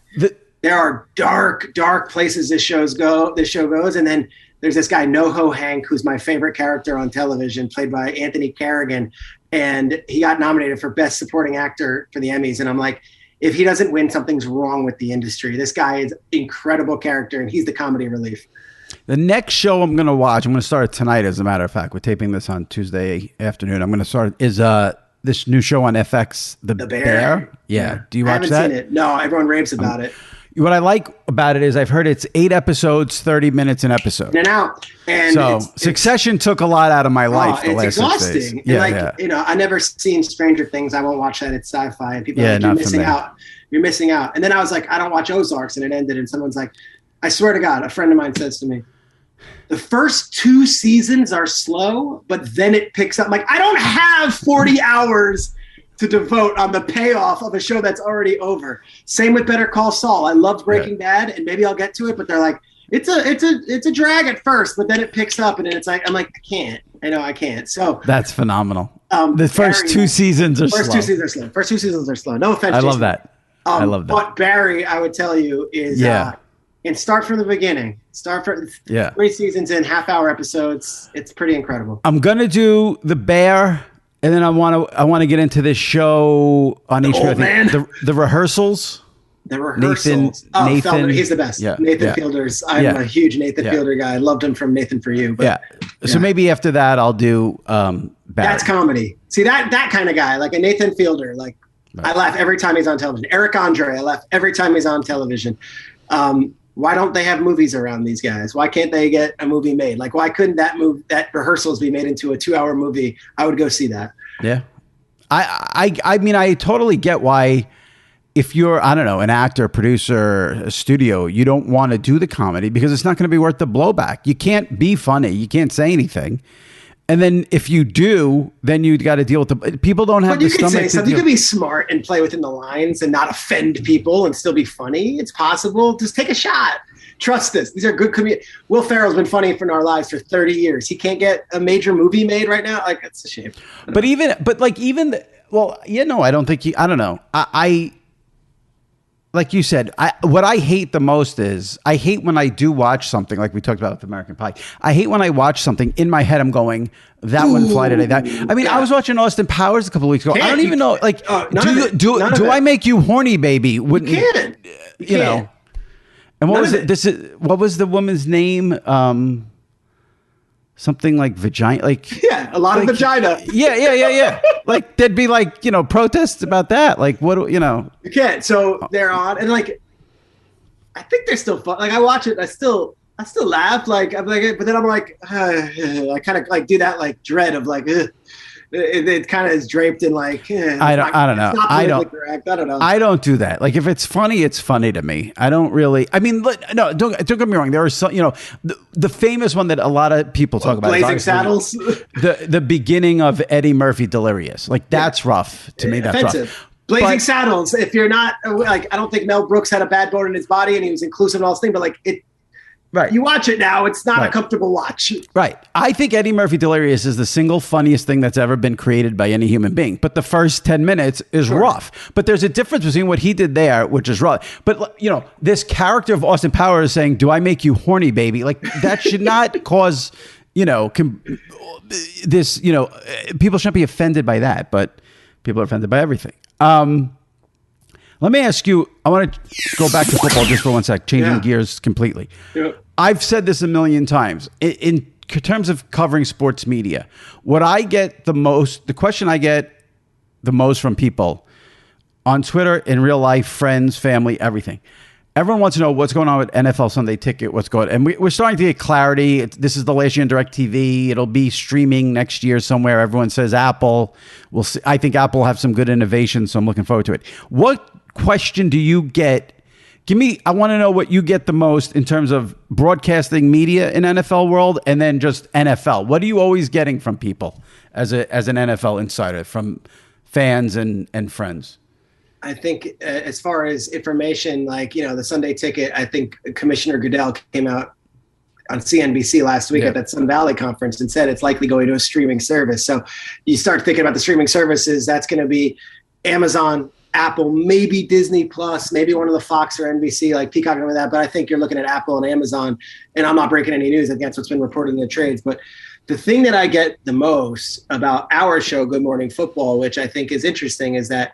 there are dark places this show goes. And then there's this guy, NoHo Hank, who's my favorite character on television, played by Anthony Carrigan. And he got nominated for Best Supporting Actor for the Emmys. And I'm like, if he doesn't win, something's wrong with the industry. This guy is an incredible character, and he's the comedy relief. The next show I'm going to watch, I'm going to start it tonight, as a matter of fact. We're taping this on Tuesday afternoon. I'm going to start, is this new show on FX, The Bear? Yeah. Do you watch that? I haven't seen it. No, everyone raves about it. What I like about it is I've heard it's 8 episodes, 30 minutes an episode. In and out. And so Succession took a lot out of my life the last 6 days. It's exhausting. I never seen Stranger Things. I won't watch that. It's sci-fi. And people are like, you're missing out. You're missing out. And then I was like, I don't watch Ozarks. And it ended. And someone's like, I swear to God, a friend of mine says to me, the first 2 seasons are slow, but then it picks up. I'm like, I don't have 40 hours to devote on the payoff of a show that's already over. Same with Better Call Saul. I loved Breaking Bad, and maybe I'll get to it, but they're like, it's a drag at first, but then it picks up, and then it's like, I'm like, I can't. I know I can't. So that's phenomenal. The first 2 seasons are slow. First 2 seasons are slow. No offense. I love that. I love that. But Barry, I would tell you, is and start from the beginning. Start from 3 seasons in half-hour episodes. It's pretty incredible. I'm gonna do The Bear. And then I want to get into this show on HBO. The Rehearsals. The Rehearsals. Nathan, he's the best. Yeah, Nathan Fielder's. I'm a huge Nathan Fielder guy. I loved him from Nathan For You. But, So maybe after that I'll do Barry. That's comedy. See that kind of guy, like a Nathan Fielder. Like I laugh every time he's on television. Eric Andre, I laugh every time he's on television. Why don't they have movies around these guys? Why can't they get a movie made? Like, why couldn't that Rehearsals be made into a 2-hour movie? I would go see that. Yeah. I mean, I totally get why, if you're, I don't know, an actor, producer, a studio, you don't want to do the comedy because it's not going to be worth the blowback. You can't be funny. You can't say anything. And then if you do, then you got to deal with the people don't have the stomach to deal. You can be smart and play within the lines and not offend people and still be funny. It's possible. Just take a shot. Trust this. These are good comedians. Will Ferrell's been funny in our lives for 30 years. He can't get a major movie made right now. Like, it's a shame. I don't think I don't know. I like you said, what I hate the most is I hate when I do watch something like we talked about with American Pie. I hate when I watch something in my head. I'm going, that wouldn't fly today. I was watching Austin Powers a couple of weeks ago. I don't even know. Like, do I make you horny, baby? Wouldn't you know? And what was it? What was the woman's name? Something like vagina. Like Yeah, a lot of vagina. Yeah. Like there'd be like, protests about that. Like what, You can't. So they're on, and like, I think they're still fun. Like I watch it, I still laugh. Like I'm like, but then I'm like, I kind of like do that like dread of like, it kind of is draped in like. I don't know. I don't know. I don't do that. Like if it's funny to me. I don't really. I mean, no, don't get me wrong. There are some, the famous one that a lot of people talk about. Blazing Saddles. The beginning of Eddie Murphy Delirious. Like that's rough to me. That's offensive. Rough. Blazing Saddles. If you're not like, I don't think Mel Brooks had a bad bone in his body and he was inclusive and all this thing, but like it. Right. You watch it now, it's not a comfortable watch. Right. I think Eddie Murphy Delirious is the single funniest thing that's ever been created by any human being. But the first 10 minutes is rough. But there's a difference between what he did there, which is rough. But, this character of Austin Powers saying, "Do I make you horny, baby?" Like that should not cause, this, people shouldn't be offended by that. But people are offended by everything. Let me ask you, I want to go back to football just for 1 sec, changing gears completely. Yeah. I've said this a million times. In terms of covering sports media, the question I get the most from people on Twitter, in real life, friends, family, everything. Everyone wants to know what's going on with NFL Sunday Ticket, what's going on. And we're starting to get clarity. This is the last year in DirecTV. It'll be streaming next year somewhere. Everyone says Apple. We'll see. I think Apple will have some good innovation, so I'm looking forward to it. What question do you get? I want to know what you get the most in terms of broadcasting media in NFL world, and then just NFL. What are you always getting from people as an NFL insider, from fans and friends? I think as far as information, like, the Sunday Ticket, I think Commissioner Goodell came out on CNBC last week at that Sun Valley conference and said it's likely going to a streaming service. So you start thinking about the streaming services, that's going to be Amazon, Apple, maybe Disney Plus, maybe one of the Fox or NBC, like Peacock and that. But I think you're looking at Apple and Amazon, and I'm not breaking any news. I think that's what's been reported in the trades. But the thing that I get the most about our show, Good Morning Football, which I think is interesting, is that,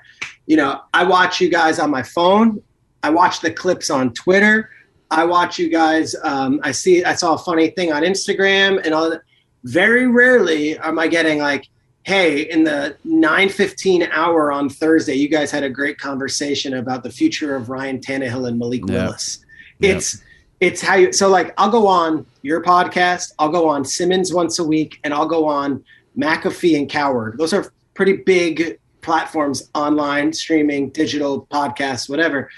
I watch you guys on my phone. I watch the clips on Twitter. I watch you guys. I saw a funny thing on Instagram and all that. Very rarely am I getting like, hey, in the 9:15 hour on Thursday, you guys had a great conversation about the future of Ryan Tannehill and Malik Willis. It's how you, so like, I'll go on your podcast, I'll go on Simmons once a week, and I'll go on McAfee and Coward. Those are pretty big platforms, online, streaming, digital, podcasts, whatever.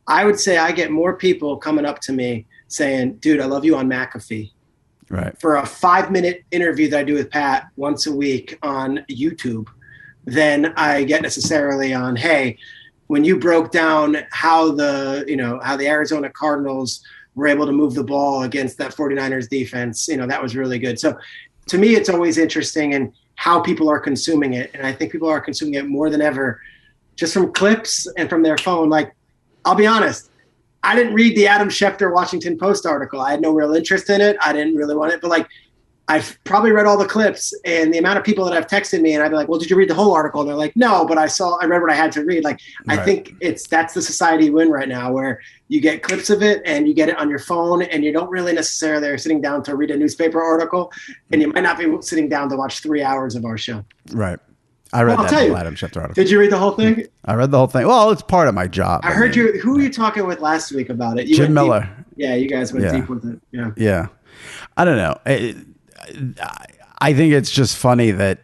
I would say I get more people coming up to me saying, "Dude, I love you on McAfee." Right. For a 5-minute interview that I do with Pat once a week on YouTube, than I get necessarily on, hey, when you broke down how the Arizona Cardinals were able to move the ball against that 49ers defense, that was really good. So to me, it's always interesting in how people are consuming it. And I think people are consuming it more than ever, just from clips and from their phone. Like, I'll be honest, I didn't read the Adam Schefter Washington Post article. I had no real interest in it. I didn't really want it, but like, I've probably read all the clips, and the amount of people that have texted me and I'd be like, "Well, did you read the whole article?" And they're like, "No, but I read what I had to read." Like, right. I think that's the society we're in right now, where you get clips of it and you get it on your phone, and you don't really necessarily are sitting down to read a newspaper article, and you might not be sitting down to watch 3 hours of our show. Right. I read that whole Adam Schefter article. Did you read the whole thing? I read the whole thing. Well, it's part of my job. I heard you. Who were you talking with last week about it? Jim Miller. Yeah, you guys went deep with it. Yeah. Yeah. I don't know. I think it's just funny that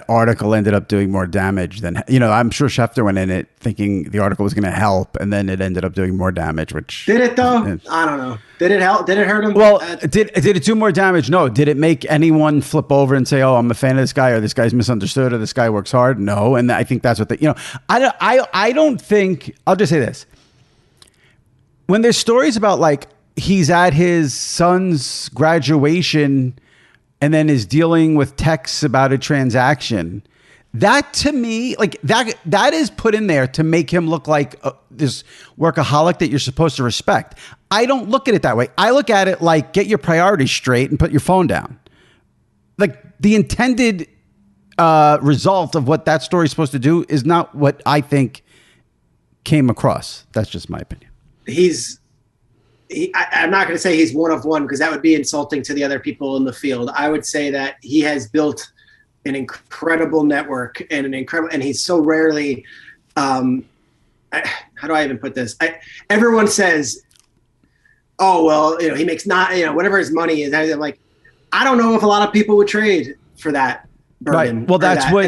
article ended up doing more damage than, I'm sure Schefter went in it thinking the article was going to help, and then it ended up doing more damage, which... Did it, though? I don't know. Did it help? Did it hurt him? Well, did it do more damage? No. Did it make anyone flip over and say, "Oh, I'm a fan of this guy," or "This guy's misunderstood," or "This guy works hard"? No. And I think that's what I don't think... I'll just say this. When there's stories about, like, he's at his son's graduation and then is dealing with texts about a transaction, that to me, like that is put in there to make him look like this workaholic that you're supposed to respect. I don't look at it that way. I look at it like, get your priorities straight and put your phone down. Like, the intended result of what that story is supposed to do is not what I think came across. That's just my opinion. I'm not going to say he's one of one, because that would be insulting to the other people in the field. I would say that he has built an incredible network and and he's so rarely, how do I even put this? Everyone says, oh, well, he makes not, whatever his money is. I'm like, I don't know if a lot of people would trade for that burden. Right. Well,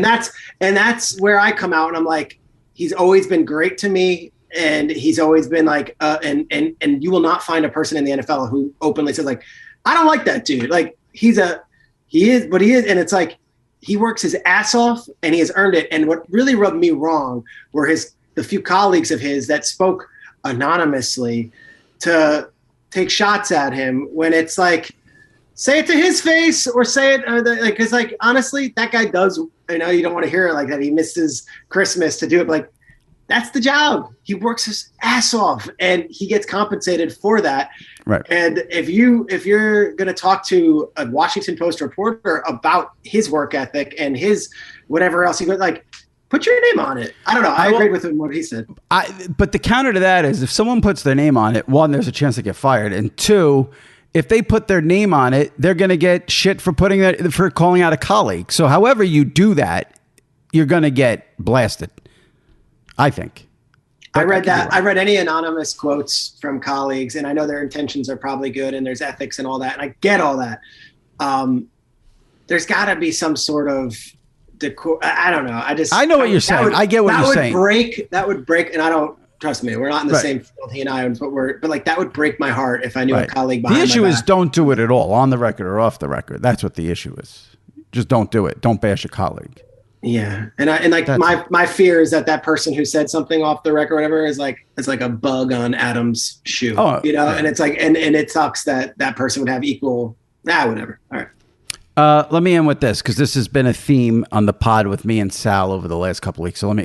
and that's where I come out and I'm like, he's always been great to me. And he's always been like, and you will not find a person in the NFL who openly says like, I don't like that dude. Like he is. And it's like, he works his ass off and he has earned it. And what really rubbed me wrong were the few colleagues of his that spoke anonymously to take shots at him when it's like, say it to his face or say it cause like, honestly, that guy does, you don't want to hear it like that. He misses Christmas to do it. But like, that's the job. He works his ass off and he gets compensated for that. Right. And if you're going to talk to a Washington Post reporter about his work ethic and his whatever else, he goes like, put your name on it. I don't know. I agreed with him what he said. But the counter to that is if someone puts their name on it, one, there's a chance to get fired. And two, if they put their name on it, they're going to get shit for for calling out a colleague. So however you do that, you're going to get blasted. I think. I read that. I read any anonymous quotes from colleagues, and I know their intentions are probably good, and there's ethics and all that, and I get all that. There's got to be some sort of decor. I don't know. I know what you're saying. I get what you're saying. That would break, and I don't trust me. We're not in the same field, he and I, but like that would break my heart if I knew a colleague behind my back. The issue is don't do it at all, on the record or off the record. That's what the issue is. Just don't do it. Don't bash a colleague. Yeah. And my fear is that person who said something off the record or whatever is like a bug on Adam's shoe, and it's like, and it sucks that person would have equal, whatever. All right. Let me end with this, because this has been a theme on the pod with me and Sal over the last couple of weeks. So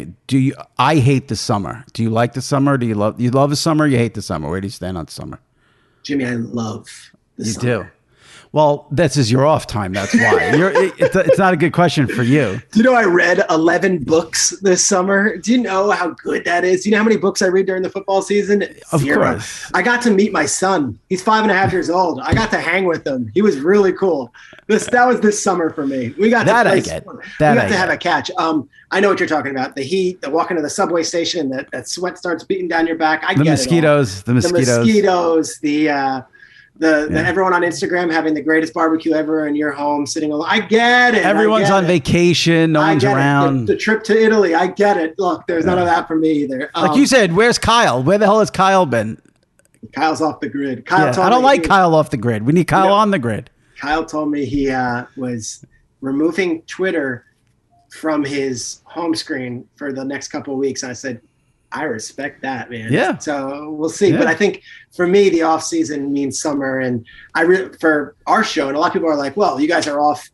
I hate the summer. Do you like the summer? Do you love the summer? Or you hate the summer? Where do you stand on summer? Jimmy, I love the summer. You do. Well, this is your off time. That's why. It's not a good question for you. Do you know I read 11 books this summer? Do you know how good that is? Do you know how many books I read during the football season? Of course. I got to meet my son. He's 5.5 years old. I got to hang with him. He was really cool. That was this summer for me. We got that to I get. Have a catch. I know what you're talking about. The heat, the walking to the subway station, that sweat starts beating down your back. The mosquitoes. Everyone on Instagram having the greatest barbecue ever in your home, sitting alone. I get it. Everyone's on vacation. No one's around. The trip to Italy. I get it. Look, there's none of that for me either. Like you said, where's Kyle? Where the hell has Kyle been? Kyle's off the grid. I don't like Kyle off the grid. We need Kyle on the grid. Kyle told me he was removing Twitter from his home screen for the next couple of weeks. I said, I respect that, man. Yeah. So we'll see. Yeah. But I think for me, the off season means summer. And for our show, and a lot of people are like, well, you guys are off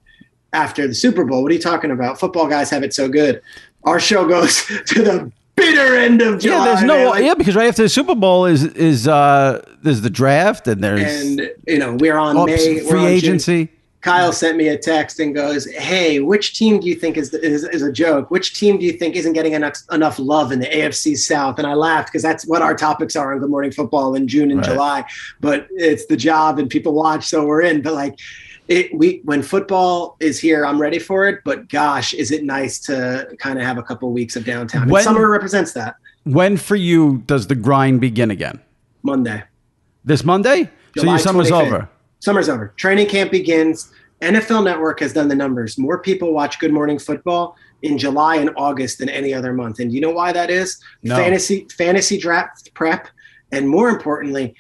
after the Super Bowl. What are you talking about? Football guys have it so good. Our show goes to the bitter end of July. Yeah, because right after the Super Bowl is there's the draft and we're on May free agency. Kyle sent me a text and goes, hey, which team do you think is a joke? Which team do you think isn't getting enough love in the AFC South? And I laughed because that's what our topics are on Good Morning Football in June and July. But it's the job and people watch, so we're in. But like when football is here, I'm ready for it. But gosh, is it nice to kind of have a couple of weeks of downtime. And summer represents that. When for you does the grind begin again? Monday. This Monday? July so your summer's 25th. Over. Summer's over. Training camp begins. NFL Network has done the numbers. More people watch Good Morning Football in July and August than any other month. And you know why that is? No. Fantasy draft prep. And more importantly,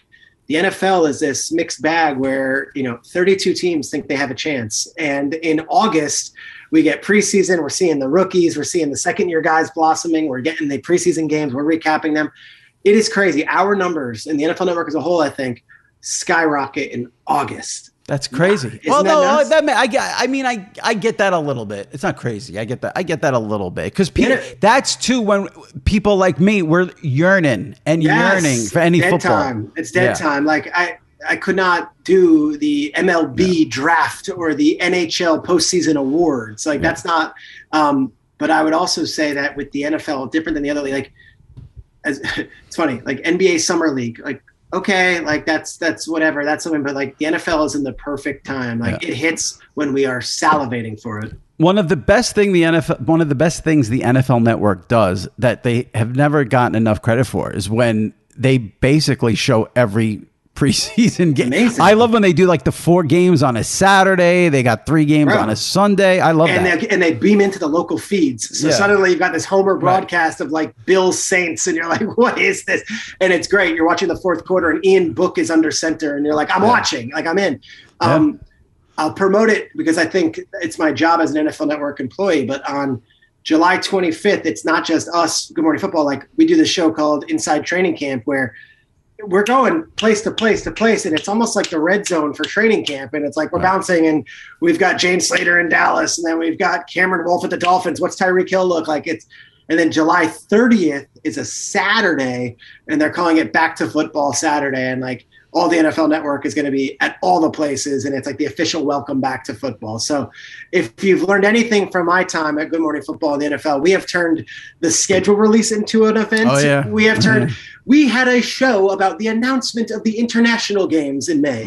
the NFL is this mixed bag where, 32 teams think they have a chance. And in August, we get preseason. We're seeing the rookies. We're seeing the second-year guys blossoming. We're getting the preseason games. We're recapping them. It is crazy. Our numbers and the NFL Network as a whole, I think, skyrocket in August. That's crazy. Well, no, I get that a little bit. It's not crazy. I get that a little bit because that's too when people like me we're yearning for any football. Time. It's dead time. Like I could not do the MLB draft or the NHL postseason awards. Like that's not. But I would also say that with the NFL, different than the other league. Like, it's funny. Like NBA Summer League. Like. Okay, like that's whatever. That's something, but like the NFL is in the perfect time. Like it hits when we are salivating for it. One of the best things the NFL Network does that they have never gotten enough credit for is when they basically show every preseason game. Amazing. I love when they do like the 4 games on a Saturday. They got 3 games on a Sunday. I love that. And they beam into the local feeds. So suddenly you've got this Homer broadcast of like Bills Saints, and you're like, what is this? And it's great. You're watching the fourth quarter, and Ian Book is under center, and you're like, I'm watching. Like, I'm in. I'll promote it because I think it's my job as an NFL Network employee. But on July 25th, it's not just us, Good Morning Football. Like, we do this show called Inside Training Camp where we're going place to place to place, and it's almost like the red zone for training camp. And it's like we're bouncing, and we've got Jane Slater in Dallas, and then we've got Cameron Wolf at the Dolphins. What's Tyreek Hill look like? And then July 30th is a Saturday, and they're calling it Back to Football Saturday. And like all the NFL Network is going to be at all the places, and it's like the official welcome back to football. So if you've learned anything from my time at Good Morning Football in the NFL, we have turned the schedule release into an event. Oh, yeah. We have turned we had a show about the announcement of the international games in May,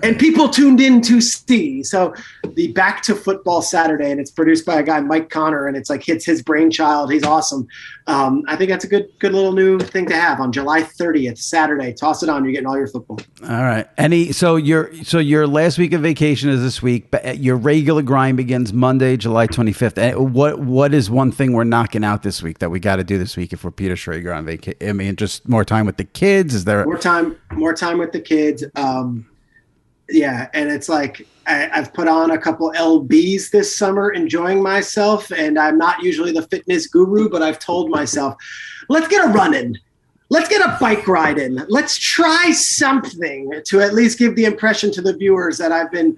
and people tuned in to see. So the Back to Football Saturday, and it's produced by a guy, Mike Connor, and it's like it's his brainchild. He's awesome. I think that's a good little new thing to have on July 30th, Saturday. Toss it on. You're getting all your football. All right. So your last week of vacation is this week, but your regular grind begins Monday, July 25th. And what is one thing we're knocking out this week that we got to do this week if we're Peter Schrager on vacation? I mean, just more time with the kids. Is there more time with the kids? And it's like I've put on a couple LBs this summer, enjoying myself. And I'm not usually the fitness guru, but I've told myself, let's get a run in. Let's get a bike ride in. Let's try something to at least give the impression to the viewers that I've been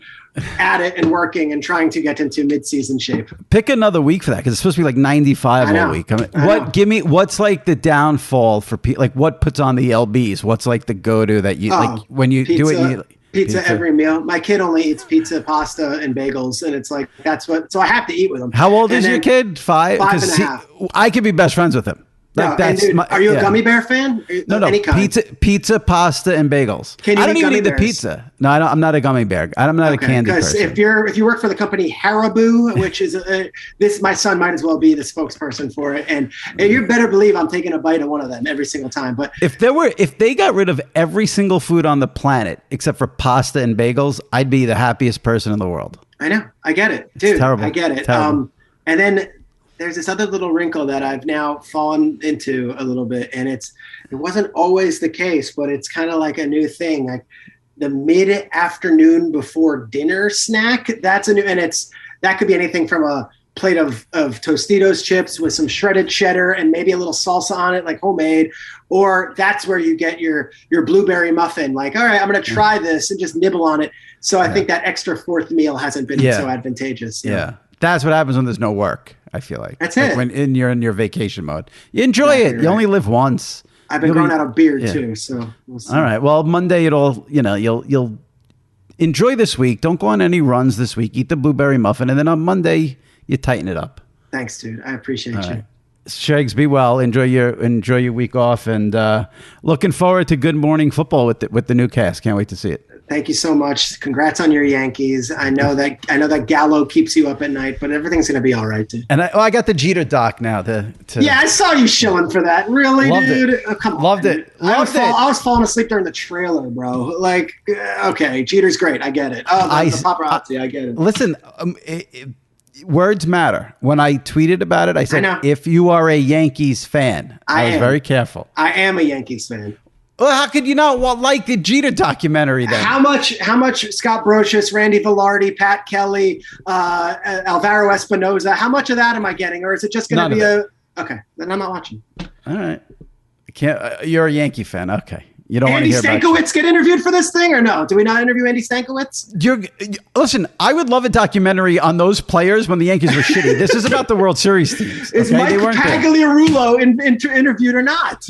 at it and working and trying to get into mid-season shape. Pick another week for that, because it's supposed to be like 95 all week. What's like the downfall for people? Like, what puts on the LBs? What's like the go-to that you like when you pizza, do it? Pizza every meal. My kid only eats pizza, pasta, and bagels, and it's like so I have to eat with him. How old is your kid? 5? 5 and a half. I could be best friends with him. Like are you a gummy bear fan? No. Any kind? Pizza, pasta, and bagels. I don't even eat the pizza. No, I'm not a gummy bear. I'm not a candy person. Because if you work for the company Haribo, which is my son might as well be the spokesperson for it, and you better believe I'm taking a bite of one of them every single time. But if they got rid of every single food on the planet except for pasta and bagels, I'd be the happiest person in the world. I know. I get it, dude. It's terrible. I get it. Terrible. And then there's this other little wrinkle that I've now fallen into a little bit, and it wasn't always the case, but it's kind of like a new thing. Like the mid-afternoon before dinner snack, that's a new, and that could be anything from a plate of Tostitos chips with some shredded cheddar and maybe a little salsa on it, like homemade, or that's where you get your blueberry muffin. Like, all right, I'm going to try this and just nibble on it. So I think that extra fourth meal hasn't been so advantageous. Yeah. That's what happens when there's no work, I feel like. That's it. When you're in your vacation mode. You enjoy it. You only live once. I've been growing out a beard too, so we'll see. All right. Well, Monday you'll enjoy this week. Don't go on any runs this week. Eat the blueberry muffin, and then on Monday you tighten it up. Thanks, dude. I appreciate you. Right. Shags, be well. Enjoy your week off, and looking forward to Good Morning Football with the new cast. Can't wait to see it. Thank you so much. Congrats on your Yankees. I know that Gallo keeps you up at night, but everything's going to be all right, dude. And I got the Jeter doc now. Yeah, I saw you shilling for that. Really, loved dude? It. Oh, come on. Loved it. I was falling asleep during the trailer, bro. Like, okay, Jeter's great. I get it. Oh, the paparazzi. I get it. Listen, words matter. When I tweeted about it, I said, if you are a Yankees fan, I was very careful. I am a Yankees fan. Well, how could you not like the Jeter documentary then? How much Scott Brocious, Randy Velarde, Pat Kelly, Alvaro Espinoza, how much of that am I getting? Or is it just going to be okay, then I'm not watching. All right. You're a Yankee fan. Okay. You don't want to hear Andy Stankiewicz get interviewed for this thing or no? Do we not interview Andy Stankiewicz? Listen, I would love a documentary on those players when the Yankees were shitty. This is about the World Series teams. Is Mike Pagliarulo interviewed or not?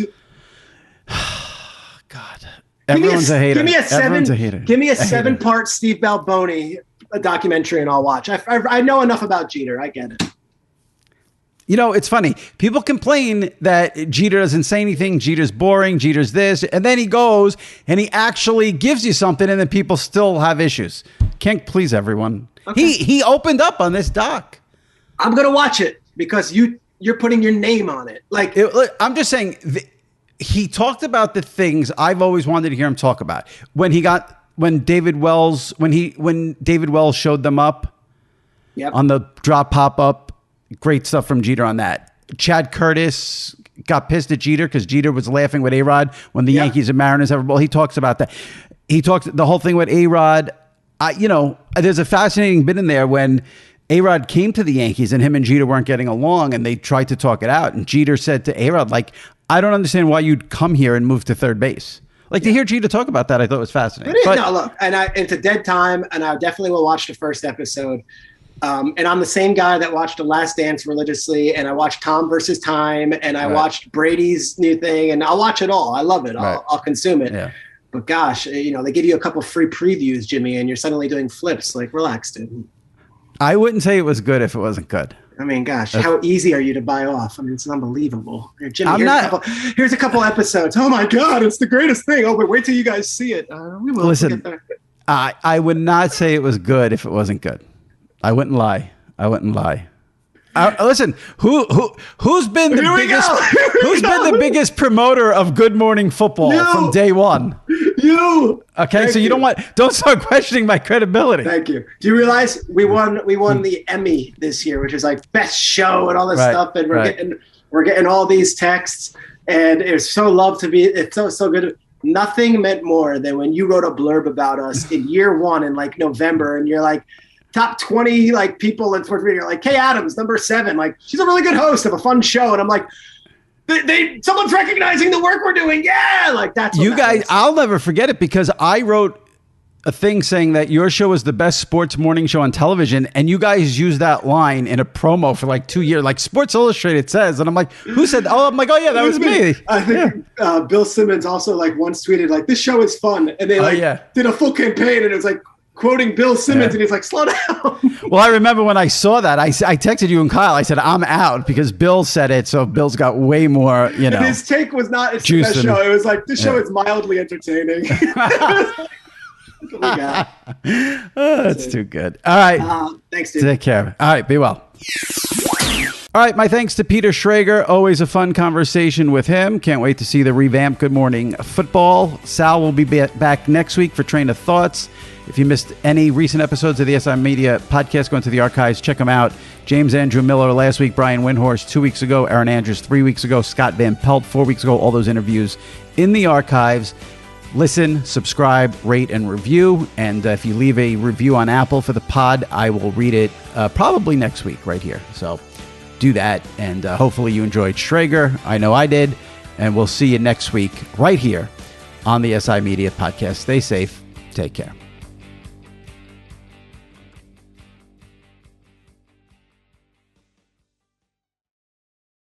God, everyone's a hater. Give me a a 7-part Steve Balboni documentary, and I'll watch. I know enough about Jeter. I get it. You know, it's funny. People complain that Jeter doesn't say anything. Jeter's boring. Jeter's this, and then he goes and he actually gives you something, and then people still have issues. Can't please everyone. Okay. He opened up on this doc. I'm gonna watch it because you're putting your name on it. Like I'm just saying, he talked about the things I've always wanted to hear him talk about. When David Wells showed them up on the drop pop up, great stuff from Jeter on that. Chad Curtis got pissed at Jeter because Jeter was laughing with A-Rod when the Yankees and Mariners have a ball. He talks about that. He talked the whole thing with A-Rod. There's a fascinating bit in there when A-Rod came to the Yankees and him and Jeter weren't getting along and they tried to talk it out. And Jeter said to A-Rod, like, I don't understand why you'd come here and move to third base. Like to hear Jeter talk about that, I thought was fascinating. No, look, it's a dead time, and I definitely will watch the first episode. And I'm the same guy that watched The Last Dance religiously, and I watched Tom versus Time, and I watched Brady's new thing, and I'll watch it all. I love it. I'll consume it. Yeah. But gosh, they give you a couple free previews, Jimmy, and you're suddenly doing flips. Like, relax, dude. I wouldn't say it was good if it wasn't good. I mean, gosh, how easy are you to buy off? I mean, it's unbelievable. Here, Jimmy, here's a couple episodes. Oh my God, it's the greatest thing. Oh, wait till you guys see it. We will. Listen, I would not say it was good if it wasn't good. I wouldn't lie. Listen, who's been the biggest promoter of Good Morning Football from day one? You. Okay, so don't start questioning my credibility. Thank you. Do you realize we won the Emmy this year, which is like best show and all this stuff, and we're getting all these texts, and it's so good. Nothing meant more than when you wrote a blurb about us in year one in like November, and you're like, top 20 like people in sports media are like, Kay Adams, number 7. Like, she's a really good host of a fun show. And I'm like, someone's recognizing the work we're doing. Yeah. Like that's what you guys, I'll never forget it because I wrote a thing saying that your show is the best sports morning show on television. And you guys used that line in a promo for like 2 years, like Sports Illustrated says. And I'm like, who said that? Oh, I'm like, oh yeah, that was me. I think Bill Simmons also like once tweeted like, this show is fun. And they did a full campaign and it was like, quoting Bill Simmons, and he's like, slow down. Well, I remember when I saw that, I texted you and Kyle. I said, I'm out because Bill said it, so Bill's got way more, And his take was not, it's the best show. It was like, this show is mildly entertaining. That's too good. All right. Thanks, dude. Take care. All right, be well. All right, my thanks to Peter Schrager. Always a fun conversation with him. Can't wait to see the revamped Good Morning Football. Sal will be back next week for Train of Thoughts. If you missed any recent episodes of the SI Media podcast, go into the archives, check them out. James Andrew Miller last week, Brian Windhorst 2 weeks ago, Aaron Andrews 3 weeks ago, Scott Van Pelt 4 weeks ago, all those interviews in the archives. Listen, subscribe, rate, and review. And if you leave a review on Apple for the pod, I will read it probably next week right here. So do that, and hopefully you enjoyed Schrager. I know I did. And we'll see you next week right here on the SI Media podcast. Stay safe. Take care.